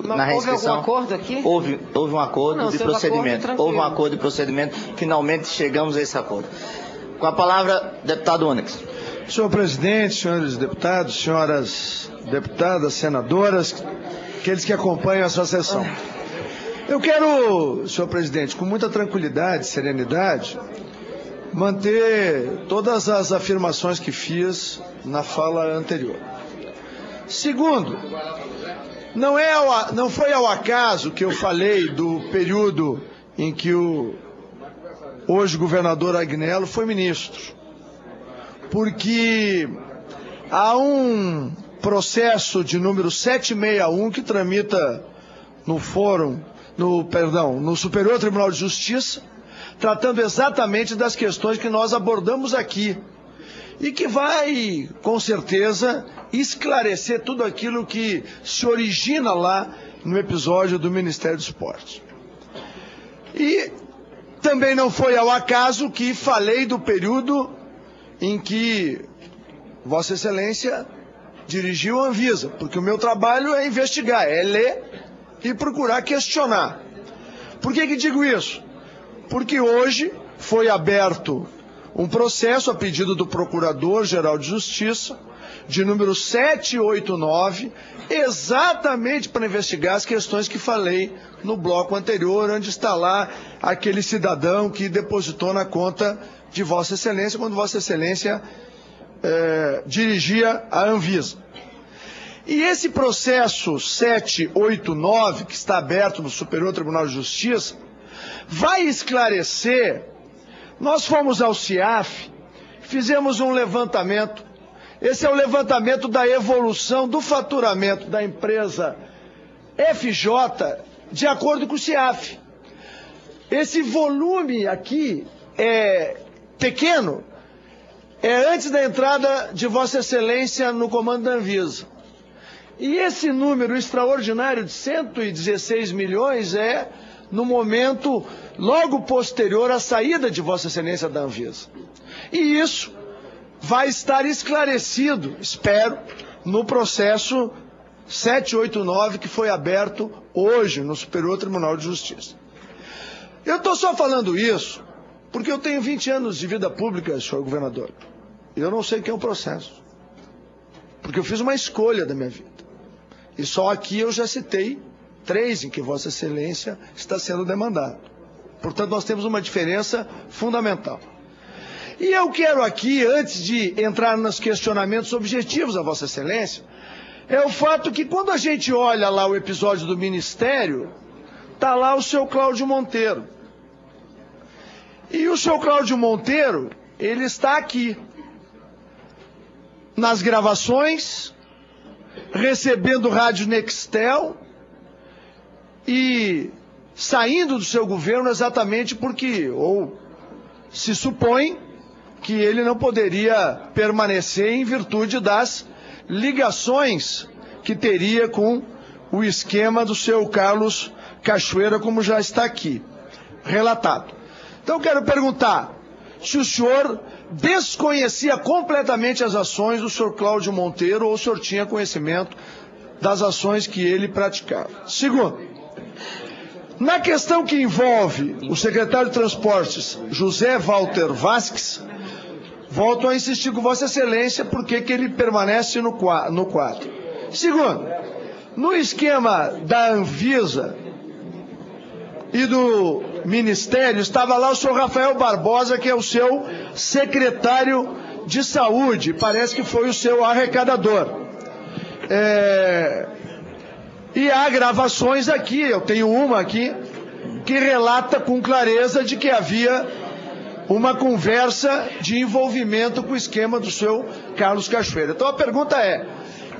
na reinscrição? Houve algum acordo aqui? Houve um acordo de procedimento. Houve um acordo de procedimento. Finalmente chegamos a esse acordo. Com a palavra, deputado Onyx. Senhor presidente, senhores deputados, senhoras deputadas, senadoras, aqueles que acompanham essa sessão. Eu quero, senhor presidente, com muita tranquilidade, serenidade, manter todas as afirmações que fiz na fala anterior. Segundo, não foi ao acaso que eu falei do período em que o hoje governador Agnello foi ministro, porque há um processo de número 761 que tramita no Superior Tribunal de Justiça, tratando exatamente das questões que nós abordamos aqui e que vai, com certeza, esclarecer tudo aquilo que se origina lá no episódio do Ministério do Esporte. E também não foi ao acaso que falei do período em que Vossa Excelência dirigiu a Anvisa, porque o meu trabalho é investigar, é ler e procurar questionar. Por que digo isso? Porque hoje foi aberto um processo a pedido do Procurador-Geral de Justiça, de número 789, exatamente para investigar as questões que falei no bloco anterior, onde está lá aquele cidadão que depositou na conta de Vossa Excelência, quando Vossa Excelência dirigia a Anvisa. E esse processo 789, que está aberto no Superior Tribunal de Justiça, vai esclarecer. Nós fomos ao CIAF, fizemos um levantamento. Esse é o levantamento da evolução do faturamento da empresa FJ de acordo com o CIAF. Esse volume aqui é pequeno, é antes da entrada de Vossa Excelência no comando da Anvisa. E esse número extraordinário de 116 milhões é no momento logo posterior à saída de Vossa Excelência da Anvisa. E isso vai estar esclarecido, espero, no processo 789 que foi aberto hoje no Superior Tribunal de Justiça. Eu estou só falando isso porque eu tenho 20 anos de vida pública, senhor governador. E eu não sei o que é um processo. Porque eu fiz uma escolha da minha vida. E só aqui eu já citei 3 em que Vossa Excelência está sendo demandado. Portanto, nós temos uma diferença fundamental. E eu quero aqui, antes de entrar nos questionamentos objetivos a Vossa Excelência, é o fato que quando a gente olha lá o episódio do Ministério, está lá o seu Cláudio Monteiro. E o seu Cláudio Monteiro, ele está aqui, nas gravações, recebendo rádio Nextel e saindo do seu governo exatamente porque, ou se supõe, que ele não poderia permanecer em virtude das ligações que teria com o esquema do seu Carlos Cachoeira, como já está aqui relatado. Então, quero perguntar se o senhor desconhecia completamente as ações do senhor Cláudio Monteiro ou o senhor tinha conhecimento das ações que ele praticava. Segundo, na questão que envolve o secretário de Transportes, José Walter Vasques, volto a insistir com Vossa Excelência porque que ele permanece no quadro. Segundo, no esquema da Anvisa e do Ministério, estava lá o senhor Rafael Barbosa, que é o seu secretário de Saúde, parece que foi o seu arrecadador. E há gravações aqui, eu tenho uma aqui, que relata com clareza de que havia uma conversa de envolvimento com o esquema do seu Carlos Cachoeira. Então a pergunta é,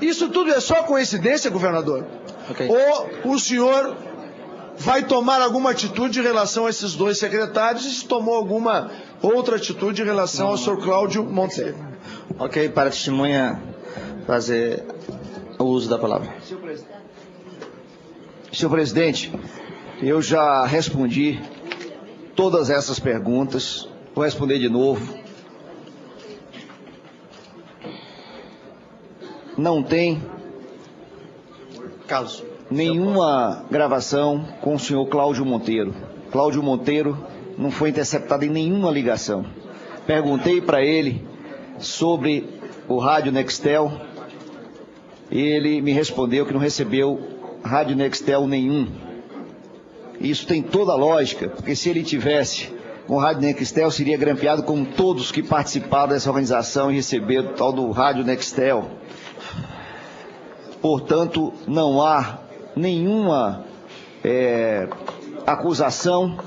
isso tudo é só coincidência, governador? Okay. Ou o senhor vai tomar alguma atitude em relação a esses 2 secretários e se tomou alguma outra atitude em relação ao senhor Cláudio Monteiro? Ok, para testemunha fazer o uso da palavra. Senhor presidente, eu já respondi todas essas perguntas, vou responder de novo. Não tem nenhuma gravação com o senhor Cláudio Monteiro. Cláudio Monteiro não foi interceptado em nenhuma ligação. Perguntei para ele sobre o Rádio Nextel, ele me respondeu que não recebeu Rádio Nextel nenhum. Isso tem toda a lógica, porque se ele tivesse com Rádio Nextel, seria grampeado como todos que participaram dessa organização e receberam o tal do Rádio Nextel. Portanto, não há nenhuma acusação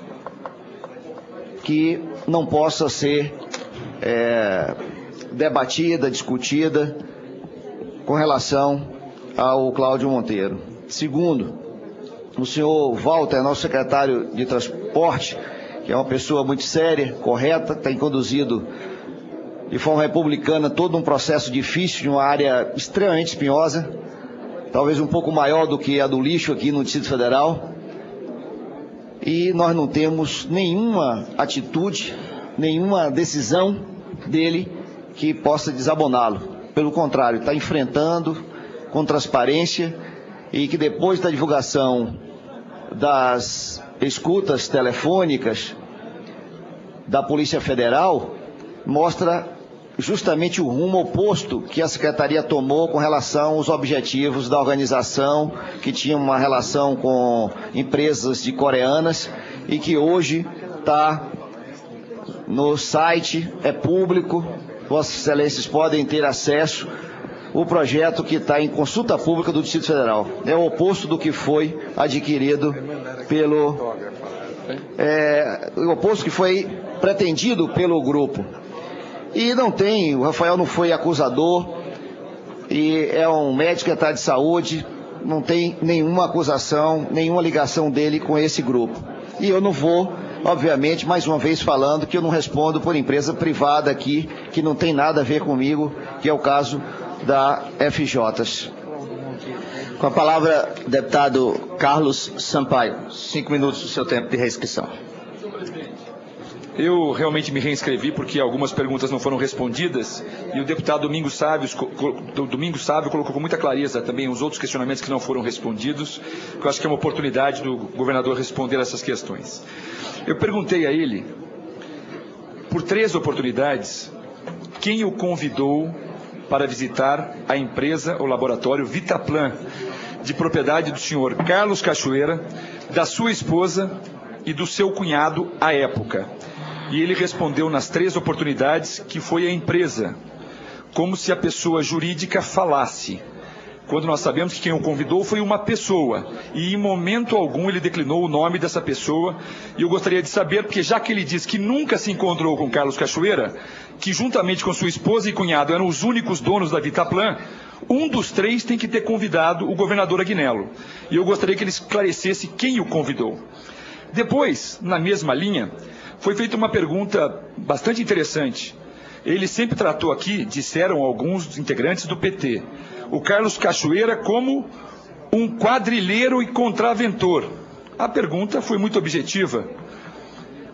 que não possa ser debatida, discutida com relação ao Cláudio Monteiro. Segundo, o senhor Walter, nosso secretário de Transporte, que é uma pessoa muito séria, correta, tem conduzido de forma republicana todo um processo difícil de uma área extremamente espinhosa, talvez um pouco maior do que a do lixo aqui no Distrito Federal, e nós não temos nenhuma atitude, nenhuma decisão dele que possa desaboná-lo. Pelo contrário, está enfrentando com transparência, e que depois da divulgação das escutas telefônicas da Polícia Federal, mostra justamente o rumo oposto que a Secretaria tomou com relação aos objetivos da organização, que tinha uma relação com empresas de coreanas e que hoje está no site, é público, Vossas Excelências podem ter acesso, o projeto que está em consulta pública do Distrito Federal. É o oposto do que foi adquirido pelo... o oposto que foi pretendido pelo grupo. E não tem, o Rafael não foi acusador, e é um médico que está de saúde, não tem nenhuma acusação, nenhuma ligação dele com esse grupo. E eu não vou, obviamente, mais uma vez falando que eu não respondo por empresa privada aqui, que não tem nada a ver comigo, que é o caso da FJ. Com a palavra, deputado Carlos Sampaio. 5 minutos do seu tempo de reinscrição. Eu realmente me reinscrevi porque algumas perguntas não foram respondidas e o deputado Domingos Sávio colocou com muita clareza também os outros questionamentos que não foram respondidos, que eu acho que é uma oportunidade do governador responder essas questões. Eu perguntei a ele, por 3 oportunidades, quem o convidou para visitar a empresa, o laboratório Vitaplan, de propriedade do senhor Carlos Cachoeira, da sua esposa e do seu cunhado à época. E ele respondeu nas 3 oportunidades que foi a empresa, como se a pessoa jurídica falasse, quando nós sabemos que quem o convidou foi uma pessoa, e em momento algum ele declinou o nome dessa pessoa, e eu gostaria de saber, porque já que ele diz que nunca se encontrou com Carlos Cachoeira, que juntamente com sua esposa e cunhado eram os únicos donos da Vitaplan, um dos 3 tem que ter convidado o governador Agnello, e eu gostaria que ele esclarecesse quem o convidou. Depois, na mesma linha, foi feita uma pergunta bastante interessante. Ele sempre tratou aqui, disseram alguns integrantes do PT, o Carlos Cachoeira como um quadrilheiro e contraventor. A pergunta foi muito objetiva.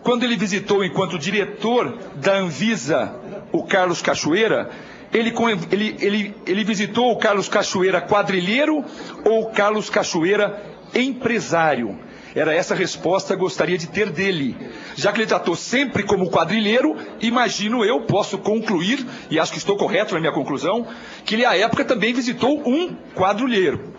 Quando ele visitou enquanto diretor da Anvisa o Carlos Cachoeira, ele visitou o Carlos Cachoeira quadrilheiro ou o Carlos Cachoeira empresário? Era essa a resposta que gostaria de ter dele. Já que ele tratou sempre como quadrilheiro, imagino eu, posso concluir, e acho que estou correto na minha conclusão, que ele à época também visitou um quadrilheiro.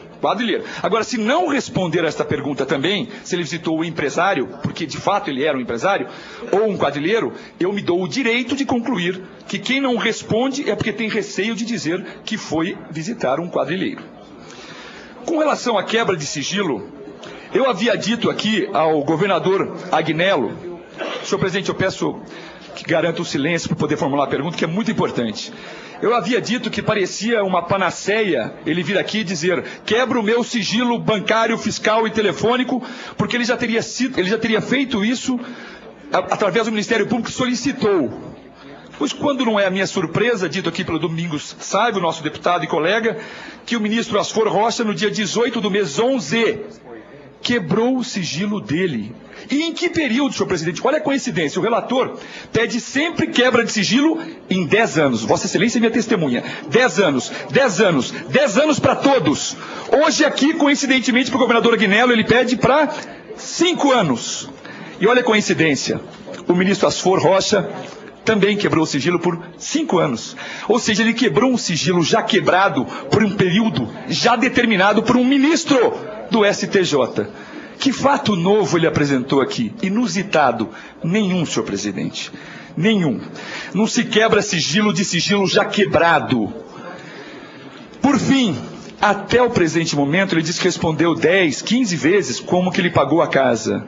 Agora, se não responder a esta pergunta também, se ele visitou o empresário, porque de fato ele era um empresário, ou um quadrilheiro, eu me dou o direito de concluir que quem não responde é porque tem receio de dizer que foi visitar um quadrilheiro. Com relação à quebra de sigilo, eu havia dito aqui ao governador Agnello, senhor presidente, eu peço que garanta o silêncio para poder formular a pergunta, que é muito importante. Eu havia dito que parecia uma panaceia ele vir aqui e dizer, quebra o meu sigilo bancário, fiscal e telefônico, porque ele já teria feito isso através do Ministério Público que solicitou. Pois quando não é a minha surpresa, dito aqui pelo Domingos Sávio, nosso deputado e colega, que o ministro Asfor Rocha, no dia 18 do mês 11, quebrou o sigilo dele. E em que período, senhor presidente? Olha a coincidência, o relator pede sempre quebra de sigilo em 10 anos. Vossa Excelência é minha testemunha. 10 anos, 10 anos, 10 anos para todos. Hoje aqui, coincidentemente, para o governador Agnello, ele pede para 5 anos. E olha a coincidência, o ministro Asfor Rocha também quebrou o sigilo por 5 anos. Ou seja, ele quebrou um sigilo já quebrado por um período já determinado por um ministro do STJ. Que fato novo ele apresentou aqui? Inusitado? Nenhum, senhor presidente. Nenhum. Não se quebra sigilo de sigilo já quebrado. Por fim, até o presente momento, ele disse que respondeu 10, 15 vezes como que ele pagou a casa.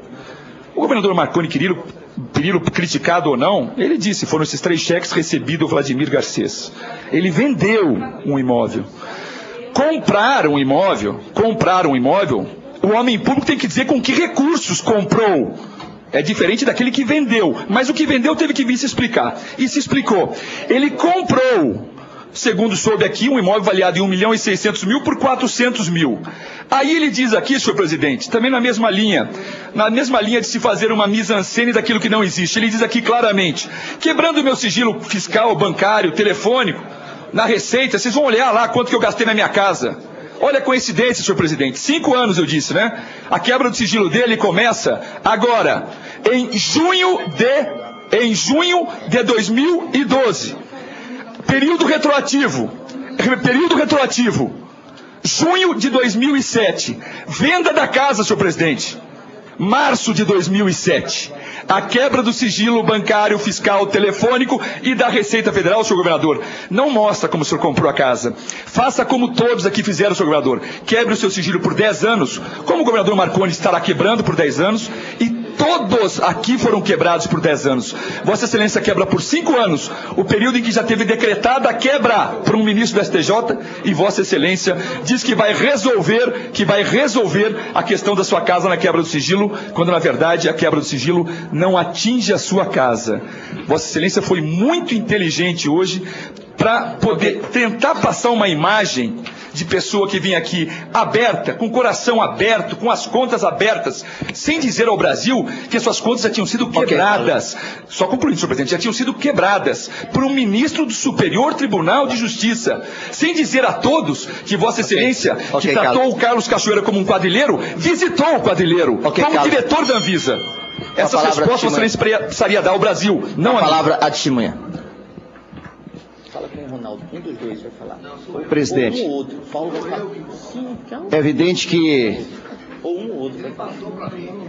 O governador Marconi Perillo, criticado ou não, ele disse, foram esses 3 cheques recebidos do Vladimir Garcês. Ele vendeu um imóvel. Comprar um imóvel, o homem público tem que dizer com que recursos comprou. É diferente daquele que vendeu. Mas o que vendeu teve que vir se explicar. E se explicou. Ele comprou, segundo soube aqui, um imóvel avaliado em 1.600.000 por 400 mil. Aí ele diz aqui, senhor presidente, também na mesma linha de se fazer uma mise-en-scène daquilo que não existe. Ele diz aqui claramente, quebrando meu sigilo fiscal, bancário, telefônico, na Receita, vocês vão olhar lá quanto que eu gastei na minha casa. Olha a coincidência, senhor presidente. 5 anos eu disse, né? A quebra do sigilo dele começa agora, em junho de 2012. Período retroativo. Junho de 2007. Venda da casa, senhor presidente. Março de 2007. A quebra do sigilo bancário, fiscal, telefônico e da Receita Federal, senhor governador. Não mostra como o senhor comprou a casa. Faça como todos aqui fizeram, senhor governador. Quebre o seu sigilo por 10 anos, como o governador Marconi estará quebrando por 10 anos, e todos aqui foram quebrados por 10 anos. Vossa Excelência quebra por 5 anos, o período em que já teve decretada a quebra por um ministro do STJ, e Vossa Excelência diz que vai resolver a questão da sua casa na quebra do sigilo, quando na verdade a quebra do sigilo não atinge a sua casa. Vossa Excelência foi muito inteligente hoje para poder tentar passar uma imagem de pessoa que vem aqui aberta, com o coração aberto, com as contas abertas, sem dizer ao Brasil que as suas contas já tinham sido quebradas. Só concluindo, senhor presidente, já tinham sido quebradas por um ministro do Superior Tribunal de Justiça, sem dizer a todos que Vossa Excelência, que tratou o Carlos Cachoeira como um quadrilheiro, visitou o quadrilheiro como diretor da Anvisa. Essas respostas Vossa Excelência precisaria dar ao Brasil, não a palavra à testemunha. Fala com o Ronaldo, um dos dois vai falar. Presidente, ou um ou outro. Paulo vai falar. Sim, é evidente que ou um ou outro vai falar.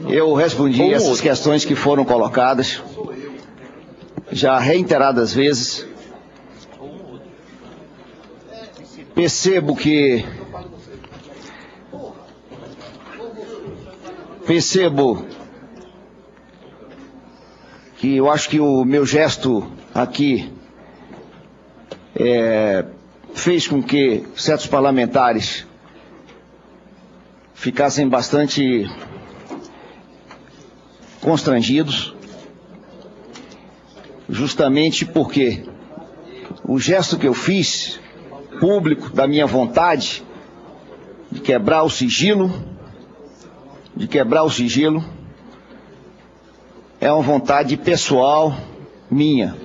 Eu respondi essas questões que foram colocadas, já reiteradas vezes. Percebo que eu acho que o meu gesto aqui fez com que certos parlamentares ficassem bastante constrangidos, justamente porque o gesto que eu fiz, público, da minha vontade de quebrar o sigilo, é uma vontade pessoal minha.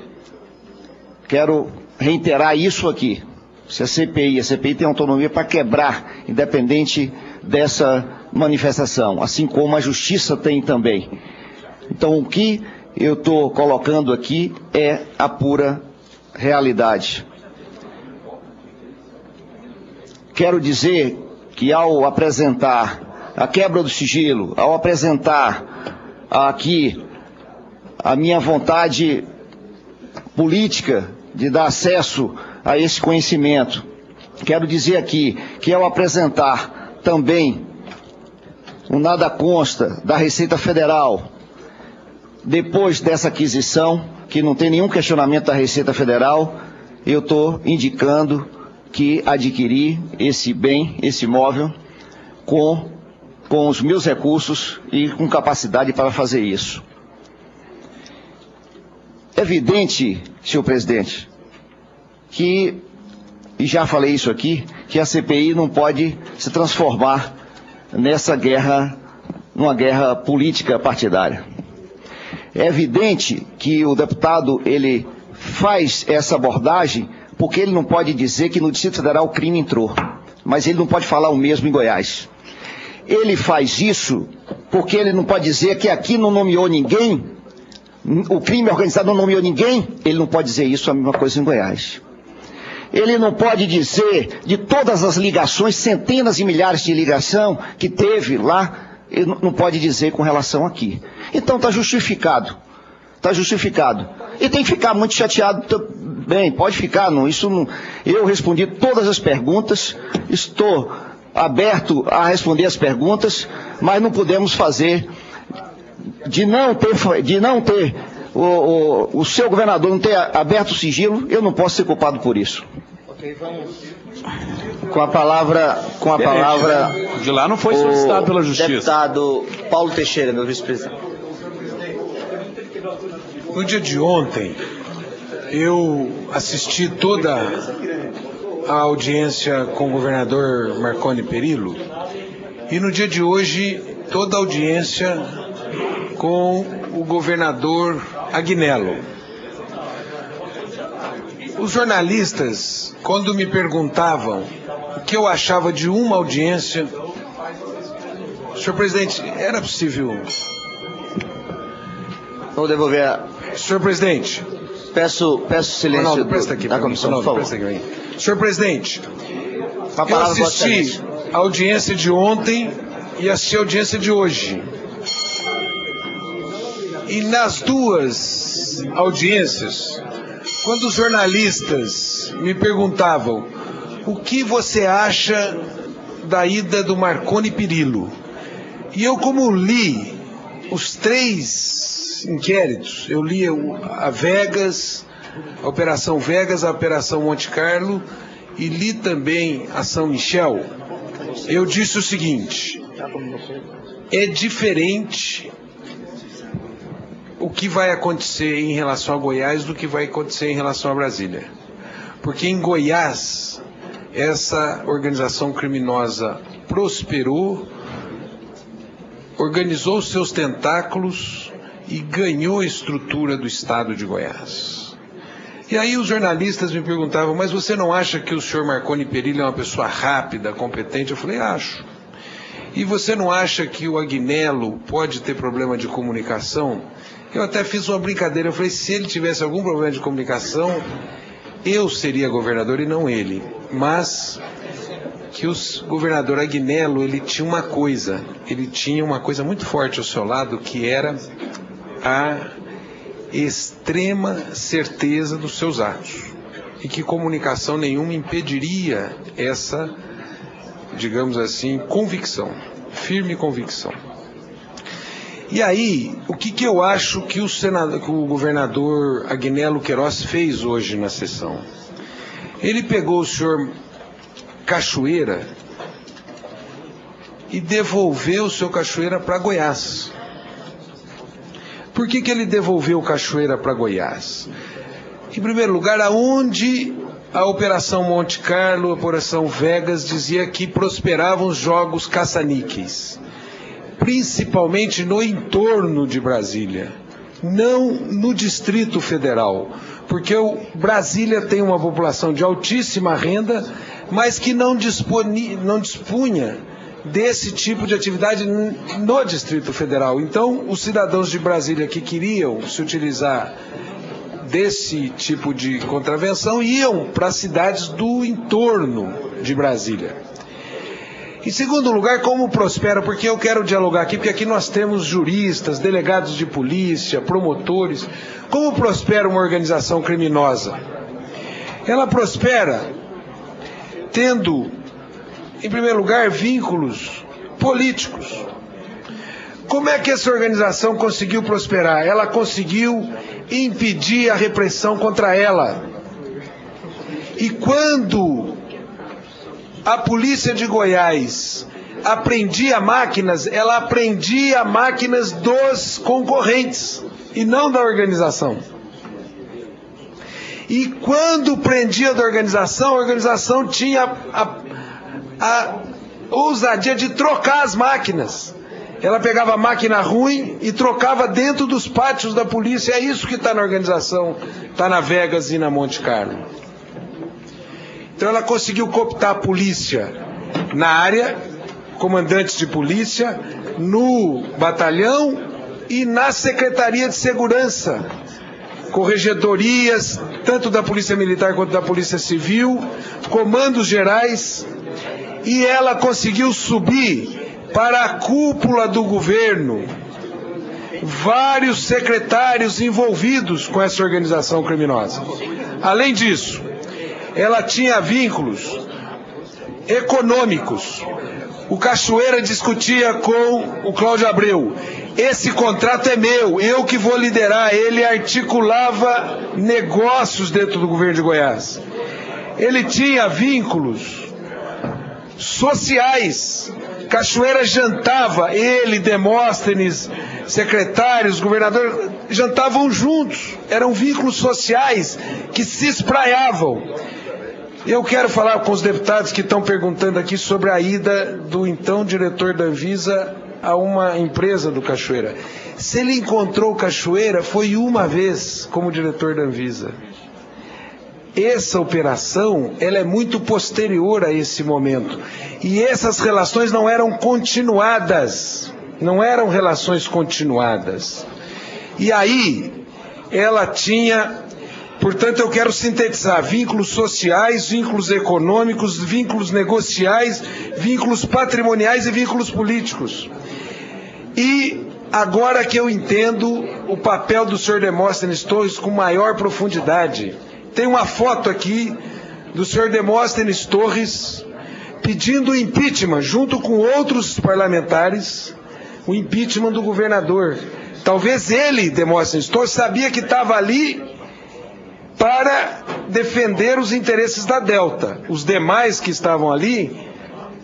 Quero reiterar isso aqui. Se a CPI tem autonomia para quebrar, independente dessa manifestação, assim como a Justiça tem também. Então, o que eu estou colocando aqui é a pura realidade. Quero dizer que ao apresentar a quebra do sigilo, ao apresentar aqui a minha vontade política de dar acesso a esse conhecimento, quero dizer aqui que ao apresentar também o nada consta da Receita Federal, depois dessa aquisição, que não tem nenhum questionamento da Receita Federal, eu estou indicando que adquiri esse bem, esse imóvel, com os meus recursos e com capacidade para fazer isso. evidente, senhor presidente, que, e já falei isso aqui, que a CPI não pode se transformar nessa guerra, numa guerra política partidária. É evidente que o deputado, ele faz essa abordagem porque ele não pode dizer que no Distrito Federal o crime entrou, mas ele não pode falar o mesmo em Goiás. Ele faz isso porque ele não pode dizer que aqui não nomeou ninguém, o crime organizado não nomeou ninguém, ele não pode dizer isso, a mesma coisa em Goiás. Ele não pode dizer de todas as ligações, centenas e milhares de ligação que teve lá, ele não pode dizer com relação aqui. Então está justificado. Está justificado. E tem que ficar muito chateado também, pode ficar, não, isso não. Eu respondi todas as perguntas, estou aberto a responder as perguntas, mas não podemos fazer de não ter o seu governador não ter aberto o sigilo, eu não posso ser culpado por isso. Ok, vamos. Com a palavra. De lá não foi solicitado pela Justiça. Deputado Paulo Teixeira, meu vice-presidente. No dia de ontem, eu assisti toda a audiência com o governador Marconi Perillo e no dia de hoje toda a audiência com o governador Agnello. Os jornalistas, quando me perguntavam o que eu achava de uma audiência, senhor presidente, era possível... Vou devolver a... Senhor presidente. Peço silêncio Ronaldo, presta aqui da comissão, por favor. Presta aqui. Senhor presidente, eu assisti a audiência de ontem e assisti a audiência de hoje. E nas duas audiências, quando os jornalistas me perguntavam o que você acha da ida do Marconi Perillo, e eu, como li os 3 inquéritos, eu li a Vegas, a Operação Vegas, a Operação Monte Carlo e li também a São Michel, eu disse o seguinte: é diferente o que vai acontecer em relação a Goiás do que vai acontecer em relação a Brasília. Porque em Goiás, essa organização criminosa prosperou, organizou seus tentáculos e ganhou a estrutura do estado de Goiás. E aí os jornalistas me perguntavam, mas você não acha que o senhor Marconi Perillo é uma pessoa rápida, competente? Eu falei, acho. E você não acha que o Agnello pode ter problema de comunicação? Eu até fiz uma brincadeira, eu falei, se ele tivesse algum problema de comunicação, eu seria governador e não ele. Mas que o governador Agnello, ele tinha uma coisa muito forte ao seu lado, que era a extrema certeza dos seus atos. E que comunicação nenhuma impediria essa, digamos assim, convicção, firme convicção. E aí, o que eu acho que o governador Agnello Queiroz fez hoje na sessão? Ele pegou o senhor Cachoeira e devolveu o seu Cachoeira para Goiás. Por que ele devolveu o Cachoeira para Goiás? Em primeiro lugar, aonde a Operação Monte Carlo, a Operação Vegas dizia que prosperavam os jogos caça-níqueis, principalmente no entorno de Brasília, não no Distrito Federal, porque o Brasília tem uma população de altíssima renda, mas que não dispunha desse tipo de atividade no Distrito Federal. Então, os cidadãos de Brasília que queriam se utilizar desse tipo de contravenção iam para as cidades do entorno de Brasília. Em segundo lugar, como prospera, porque eu quero dialogar aqui, porque aqui nós temos juristas, delegados de polícia, promotores. Como prospera uma organização criminosa? Ela prospera tendo, em primeiro lugar, vínculos políticos. Como é que essa organização conseguiu prosperar? Ela conseguiu impedir a repressão contra ela. E quando a polícia de Goiás apreendia máquinas, ela apreendia máquinas dos concorrentes e não da organização. E quando prendia da organização, a organização tinha a ousadia de trocar as máquinas. Ela pegava a máquina ruim e trocava dentro dos pátios da polícia. É isso que está na organização, está na Vegas e na Monte Carlo. Então ela conseguiu cooptar a polícia na área, comandantes de polícia, no batalhão e na Secretaria de Segurança, corregedorias, tanto da Polícia Militar quanto da Polícia Civil, comandos gerais, e ela conseguiu subir para a cúpula do governo vários secretários envolvidos com essa organização criminosa. Além disso, ela tinha vínculos econômicos. O Cachoeira discutia com o Cláudio Abreu: esse contrato é meu, eu que vou liderar. Ele articulava negócios dentro do governo de Goiás. Ele tinha vínculos sociais. Cachoeira jantava, ele, Demóstenes, secretários, governadores, jantavam juntos. Eram vínculos sociais que se espraiavam. Eu quero falar com os deputados que estão perguntando aqui sobre a ida do então diretor da Anvisa a uma empresa do Cachoeira. Se ele encontrou o Cachoeira, foi uma vez como diretor da Anvisa. Essa operação, ela é muito posterior a esse momento. E essas relações não eram continuadas. Não eram relações continuadas. E aí, ela tinha... Portanto, eu quero sintetizar: vínculos sociais, vínculos econômicos, vínculos negociais, vínculos patrimoniais e vínculos políticos. E agora que eu entendo o papel do senhor Demóstenes Torres com maior profundidade, tem uma foto aqui do senhor Demóstenes Torres pedindo o impeachment, junto com outros parlamentares, o impeachment do governador. Talvez ele, Demóstenes Torres, sabia que estava ali para defender os interesses da Delta. Os demais que estavam ali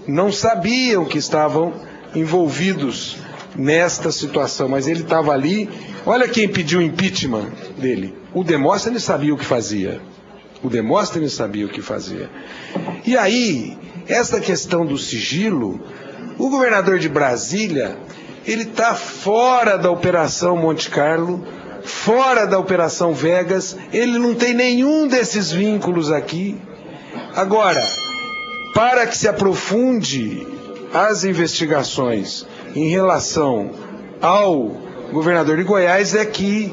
não sabiam que estavam envolvidos nesta situação, mas ele estava ali. Olha quem pediu o impeachment dele. O Demóstenes sabia o que fazia. O Demóstenes sabia o que fazia. E aí, essa questão do sigilo, o governador de Brasília, ele está fora da Operação Monte Carlo, fora da Operação Vegas, ele não tem nenhum desses vínculos aqui. Agora, para que se aprofunde as investigações em relação ao governador de Goiás, é que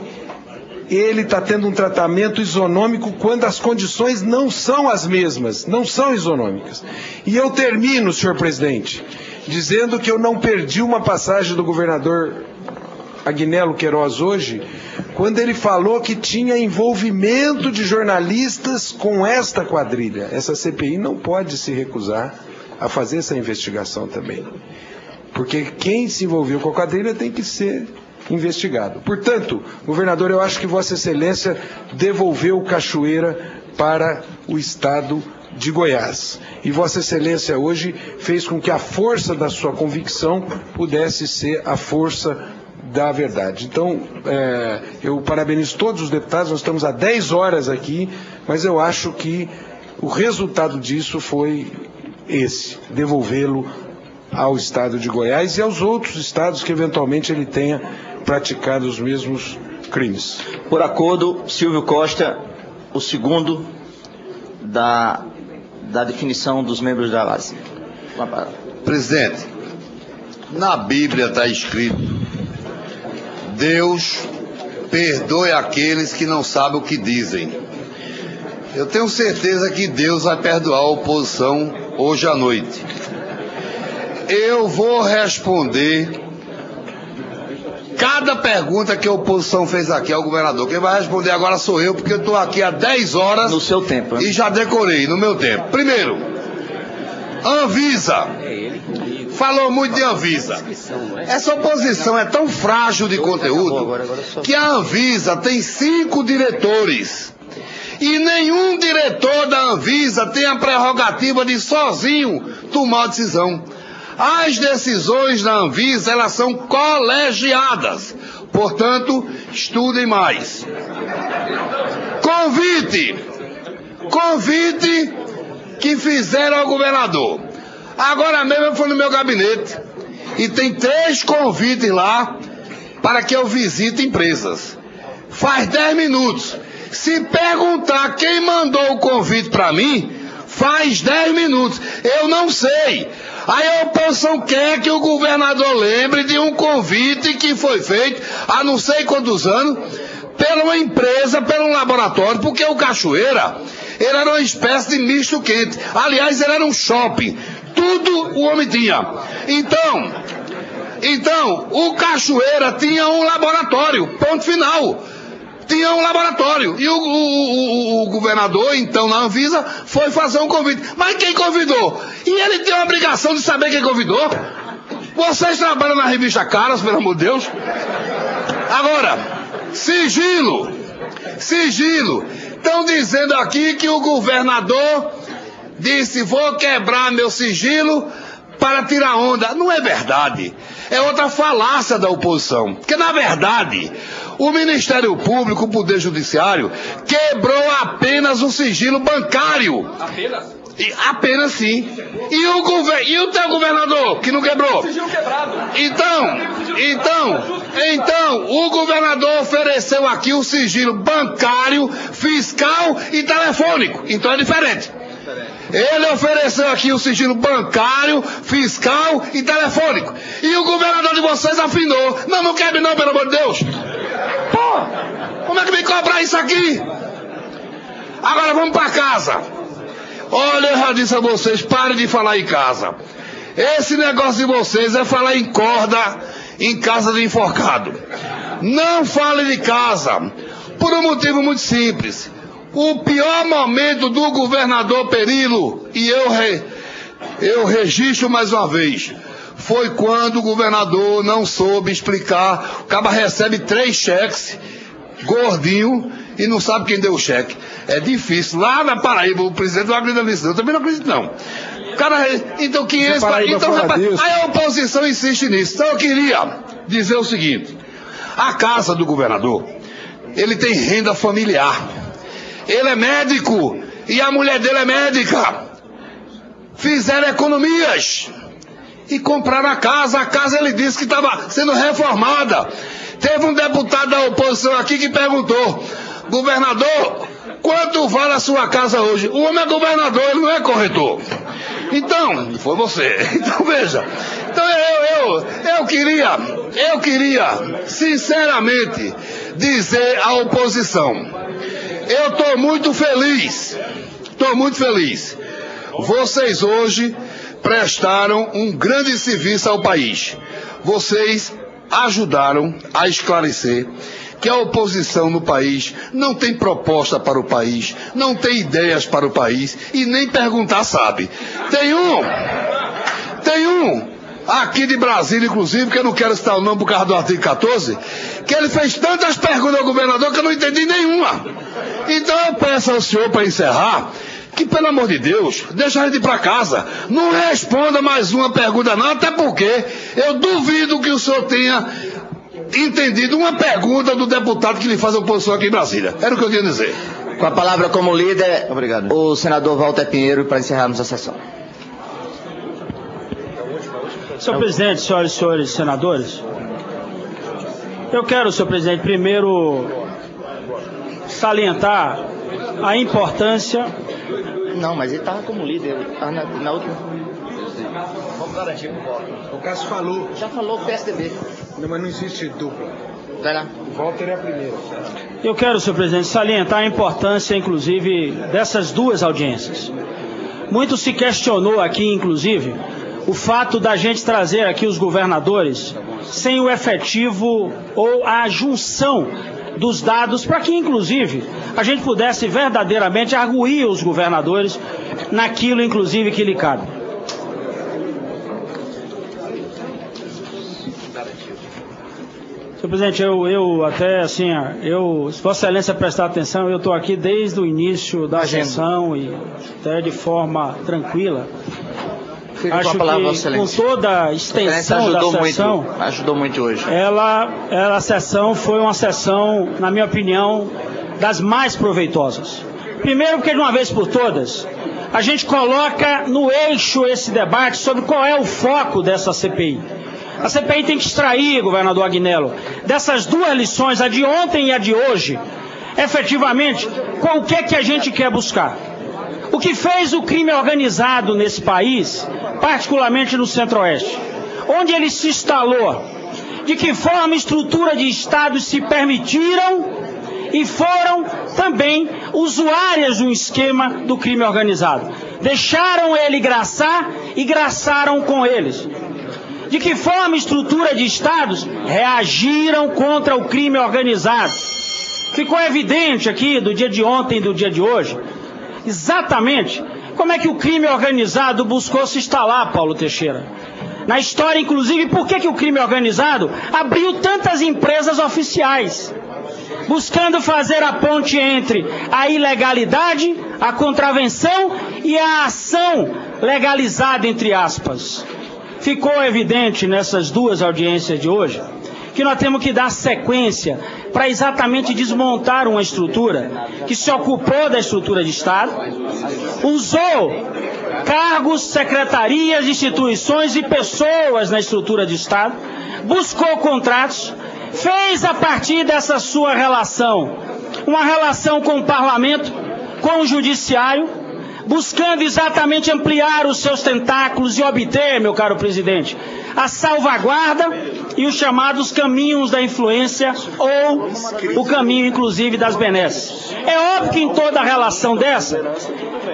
ele está tendo um tratamento isonômico quando as condições não são as mesmas, não são isonômicas. E eu termino, senhor presidente, dizendo que eu não perdi uma passagem do governador Agnello Queiroz hoje, quando ele falou que tinha envolvimento de jornalistas com esta quadrilha. Essa CPI não pode se recusar a fazer essa investigação também. Porque quem se envolveu com a quadrilha tem que ser investigado. Portanto, governador, eu acho que Vossa Excelência devolveu o Cachoeira para o Estado de Goiás. E Vossa Excelência hoje fez com que a força da sua convicção pudesse ser a força da verdade. Então, eu parabenizo todos os deputados, nós estamos há 10 horas aqui, mas eu acho que o resultado disso foi esse: devolvê-lo ao Estado de Goiás e aos outros estados que eventualmente ele tenha praticado os mesmos crimes. Por acordo, Silvio Costa, o segundo da definição dos membros da base. Presidente, na Bíblia está escrito: Deus perdoe aqueles que não sabem o que dizem. Eu tenho certeza que Deus vai perdoar a oposição hoje à noite. Eu vou responder cada pergunta que a oposição fez aqui ao governador. Quem vai responder agora sou eu, porque eu estou aqui há 10 horas. No seu tempo, né? E já decorei, no meu tempo. Primeiro, Anvisa. Falou muito de Anvisa. Essa oposição é tão frágil de conteúdo que a Anvisa tem 5 diretores. E nenhum diretor da Anvisa tem a prerrogativa de sozinho tomar a decisão. As decisões da Anvisa, elas são colegiadas. Portanto, estudem mais. Convite que fizeram ao governador. Agora mesmo eu fui no meu gabinete e tem 3 convites lá para que eu visite empresas. Faz 10 minutos. Se perguntar quem mandou o convite para mim, faz 10 minutos. Eu não sei. Aí a oposição quer que o governador lembre de um convite que foi feito há não sei quantos anos pela uma empresa, pelo laboratório, porque o Cachoeira, ele era uma espécie de misto quente. Aliás, ele era um shopping. Tudo o homem tinha. Então, o Cachoeira tinha um laboratório, ponto final. Tinha um laboratório. E o governador, então, na Anvisa, foi fazer um convite. Mas quem convidou? E ele tem a obrigação de saber quem convidou? Vocês trabalham na revista Caras, pelo amor de Deus. Agora, sigilo. Estão dizendo aqui que o governador disse, vou quebrar meu sigilo para tirar onda. Não é verdade. É outra falácia da oposição. Porque, na verdade, o Ministério Público, o Poder Judiciário, quebrou apenas o sigilo bancário. Apenas? Apenas sim. E o teu governador, que não quebrou? Sigilo quebrado. Então, o governador ofereceu aqui o sigilo bancário, fiscal e telefônico. Então é diferente. Ele ofereceu aqui o sigilo bancário, fiscal e telefônico. E o governador de vocês afinou. Não quebre não, pelo amor de Deus. Pô, como é que me cobrar isso aqui? Agora vamos para casa. Olha, eu já disse a vocês, parem de falar em casa. Esse negócio de vocês é falar em corda em casa de enforcado. Não fale de casa, por um motivo muito simples. O pior momento do governador Perillo, e eu registro mais uma vez, foi quando o governador não soube explicar. O cara recebe 3 cheques, gordinho, e não sabe quem deu o cheque. É difícil. Lá na Paraíba, o presidente não acredita nisso. Eu também não acredito, não. Cara, então aí a oposição insiste nisso. Então eu queria dizer o seguinte: a casa do governador, ele tem renda familiar. Ele é médico e a mulher dele é médica. Fizeram economias e compraram a casa. A casa, ele disse que estava sendo reformada. Teve um deputado da oposição aqui que perguntou: governador, quanto vale a sua casa hoje? O homem é governador, ele não é corretor. Então, foi você. Então veja. Então eu queria sinceramente dizer à oposição: eu estou muito feliz. Vocês hoje prestaram um grande serviço ao país. Vocês ajudaram a esclarecer que a oposição no país não tem proposta para o país, não tem ideias para o país e nem perguntar sabe. Tem um aqui de Brasília, inclusive, que eu não quero citar o nome por causa do artigo 14, que ele fez tantas perguntas ao governador que eu não entendi nenhuma. Então eu peço ao senhor, para encerrar, que pelo amor de Deus, deixa a gente ir para casa. Não responda mais uma pergunta não, até porque eu duvido que o senhor tenha entendido uma pergunta do deputado que lhe faz oposição aqui em Brasília. Era o que eu tinha a dizer. Com a palavra como líder, obrigado, o senador Walter Pinheiro, para encerrarmos a sessão. Senhor presidente, senhoras e senhores senadores, eu quero, senhor presidente, primeiro salientar a importância... Não, mas ele estava como líder, na última... Vamos garantir o voto. O Cássio falou. Já falou o PSDB. Não, mas não existe dupla. Vai lá. O Walter é a primeira. Eu quero, senhor presidente, salientar a importância, inclusive, dessas 2 audiências. Muito se questionou aqui, inclusive, o fato da gente trazer aqui os governadores sem o efetivo ou a junção dos dados para que, inclusive, a gente pudesse verdadeiramente arguir os governadores naquilo, inclusive, que lhe cabe. Senhor presidente, eu até assim, se Vossa Excelência prestar atenção, eu estou aqui desde o início da sessão e até de forma tranquila. Acho que com toda a extensão da sessão, ajudou muito hoje. A sessão foi uma sessão, na minha opinião, das mais proveitosas. Primeiro porque, de uma vez por todas, a gente coloca no eixo esse debate sobre qual é o foco dessa CPI. A CPI tem que extrair, governador Agnello, dessas duas lições, a de ontem e a de hoje, efetivamente, qual que a gente quer buscar. O que fez o crime organizado nesse país, particularmente no Centro-Oeste, onde ele se instalou, de que forma estrutura de Estado se permitiram e foram também usuárias de um esquema do crime organizado. Deixaram ele graçar e graçaram com eles. De que forma estrutura de Estados reagiram contra o crime organizado. Ficou evidente aqui, do dia de ontem e do dia de hoje, exatamente como é que o crime organizado buscou se instalar, Paulo Teixeira. Na história, inclusive, por que o crime organizado abriu tantas empresas oficiais, buscando fazer a ponte entre a ilegalidade, a contravenção e a ação legalizada, entre aspas. Ficou evidente nessas duas audiências de hoje que nós temos que dar sequência para exatamente desmontar uma estrutura que se ocupou da estrutura de Estado, usou cargos, secretarias, instituições e pessoas na estrutura de Estado, buscou contratos, fez a partir dessa sua relação, uma relação com o parlamento, com o judiciário, buscando exatamente ampliar os seus tentáculos e obter, meu caro presidente, a salvaguarda e os chamados caminhos da influência ou o caminho, inclusive, das benesses. É óbvio que em toda relação dessa,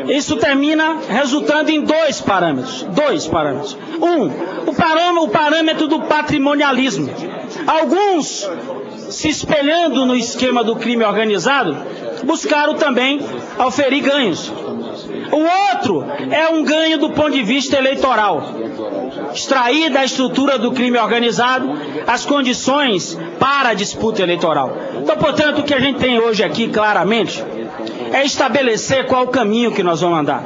isso termina resultando em dois parâmetros. O parâmetro do patrimonialismo. Alguns, se espelhando no esquema do crime organizado, buscaram também auferir ganhos. O outro é um ganho do ponto de vista eleitoral. Extrair da estrutura do crime organizado as condições para a disputa eleitoral. Então, portanto, o que a gente tem hoje aqui, claramente, é estabelecer qual o caminho que nós vamos andar.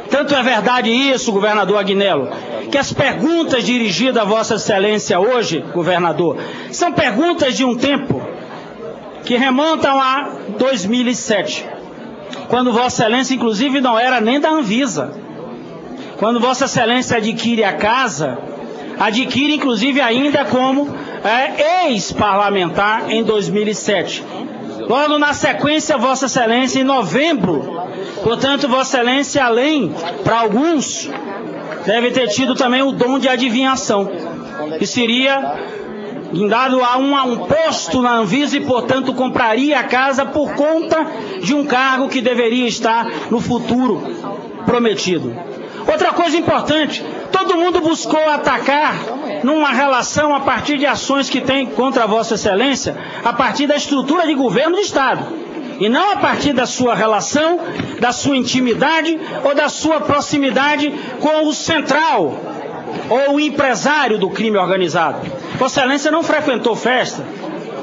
Tanto é verdade isso, governador Agnello, que as perguntas dirigidas a Vossa Excelência hoje, governador, são perguntas de um tempo que remontam a 2007, quando Vossa Excelência, inclusive, não era nem da Anvisa. Quando Vossa Excelência adquire a casa, adquire, inclusive, ainda como ex-parlamentar em 2007. Logo na sequência, Vossa Excelência, em novembro, portanto, Vossa Excelência, além, para alguns, deve ter tido também o dom de adivinhação, que seria dado a um posto na Anvisa e, portanto, compraria a casa por conta de um cargo que deveria estar no futuro prometido. Outra coisa importante, todo mundo buscou atacar numa relação a partir de ações que tem contra a Vossa Excelência, a partir da estrutura de governo do Estado, e não a partir da sua relação, da sua intimidade ou da sua proximidade com o central ou o empresário do crime organizado. Vossa Excelência não frequentou festa,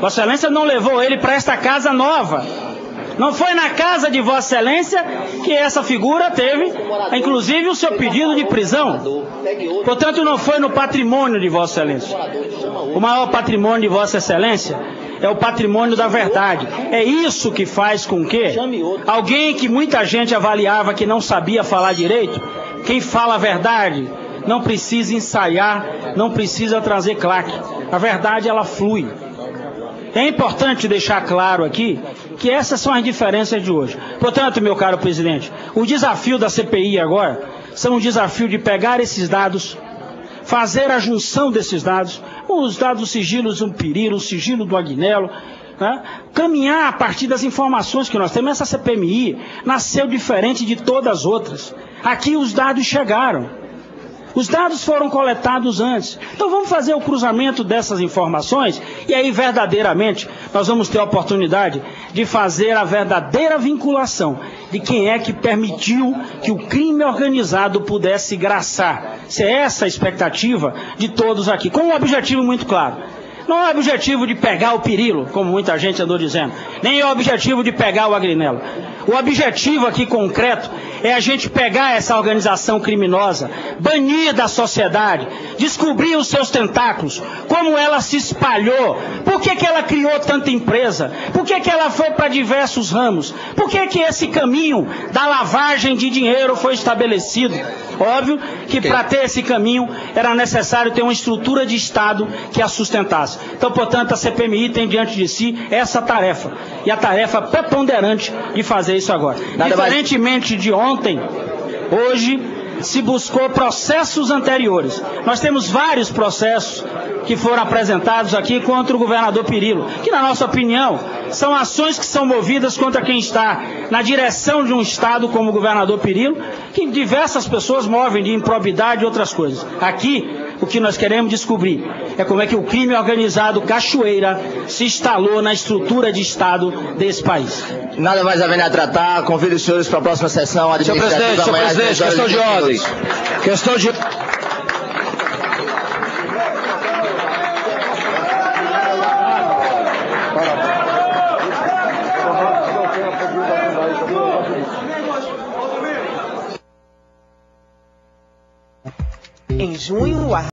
Vossa Excelência não levou ele para esta casa nova. Não foi na casa de Vossa Excelência que essa figura teve, inclusive, o seu pedido de prisão. Portanto, não foi no patrimônio de Vossa Excelência. O maior patrimônio de Vossa Excelência é o patrimônio da verdade. É isso que faz com que alguém que muita gente avaliava que não sabia falar direito, quem fala a verdade, não precisa ensaiar, não precisa trazer claque. A verdade, ela flui. É importante deixar claro aqui que essas são as diferenças de hoje. Portanto, meu caro presidente, o desafio da CPI agora são um desafio de pegar esses dados, fazer a junção desses dados, os dados do sigilo do Pirilo, o sigilo do Agnello, né? Caminhar a partir das informações que nós temos. Essa CPMI nasceu diferente de todas as outras. Aqui os dados chegaram. Os dados foram coletados antes. Então vamos fazer o cruzamento dessas informações e aí verdadeiramente nós vamos ter a oportunidade de fazer a verdadeira vinculação de quem é que permitiu que o crime organizado pudesse graçar. Se é essa a expectativa de todos aqui, com um objetivo muito claro. Não é o objetivo de pegar o Pirilo, como muita gente andou dizendo, nem é o objetivo de pegar o Agnello. O objetivo aqui concreto é a gente pegar essa organização criminosa, banir da sociedade, descobrir os seus tentáculos, como ela se espalhou, por que ela criou tanta empresa, por que ela foi para diversos ramos, por que esse caminho da lavagem de dinheiro foi estabelecido. Óbvio que para ter esse caminho era necessário ter uma estrutura de Estado que a sustentasse. Então, portanto, a CPMI tem diante de si essa tarefa, e a tarefa preponderante de fazer isso agora. Diferentemente de ontem, hoje se buscou processos anteriores. Nós temos vários processos que foram apresentados aqui contra o governador Perillo, que, na nossa opinião, são ações que são movidas contra quem está na direção de um Estado como o governador Perillo, que diversas pessoas movem de improbidade e outras coisas. Aqui, o que nós queremos descobrir é como é que o crime organizado Cachoeira se instalou na estrutura de Estado desse país. Nada mais havendo a tratar, convido os senhores para a próxima sessão administrativa. Senhor presidente, questão de ordem. Questão de... Em junho,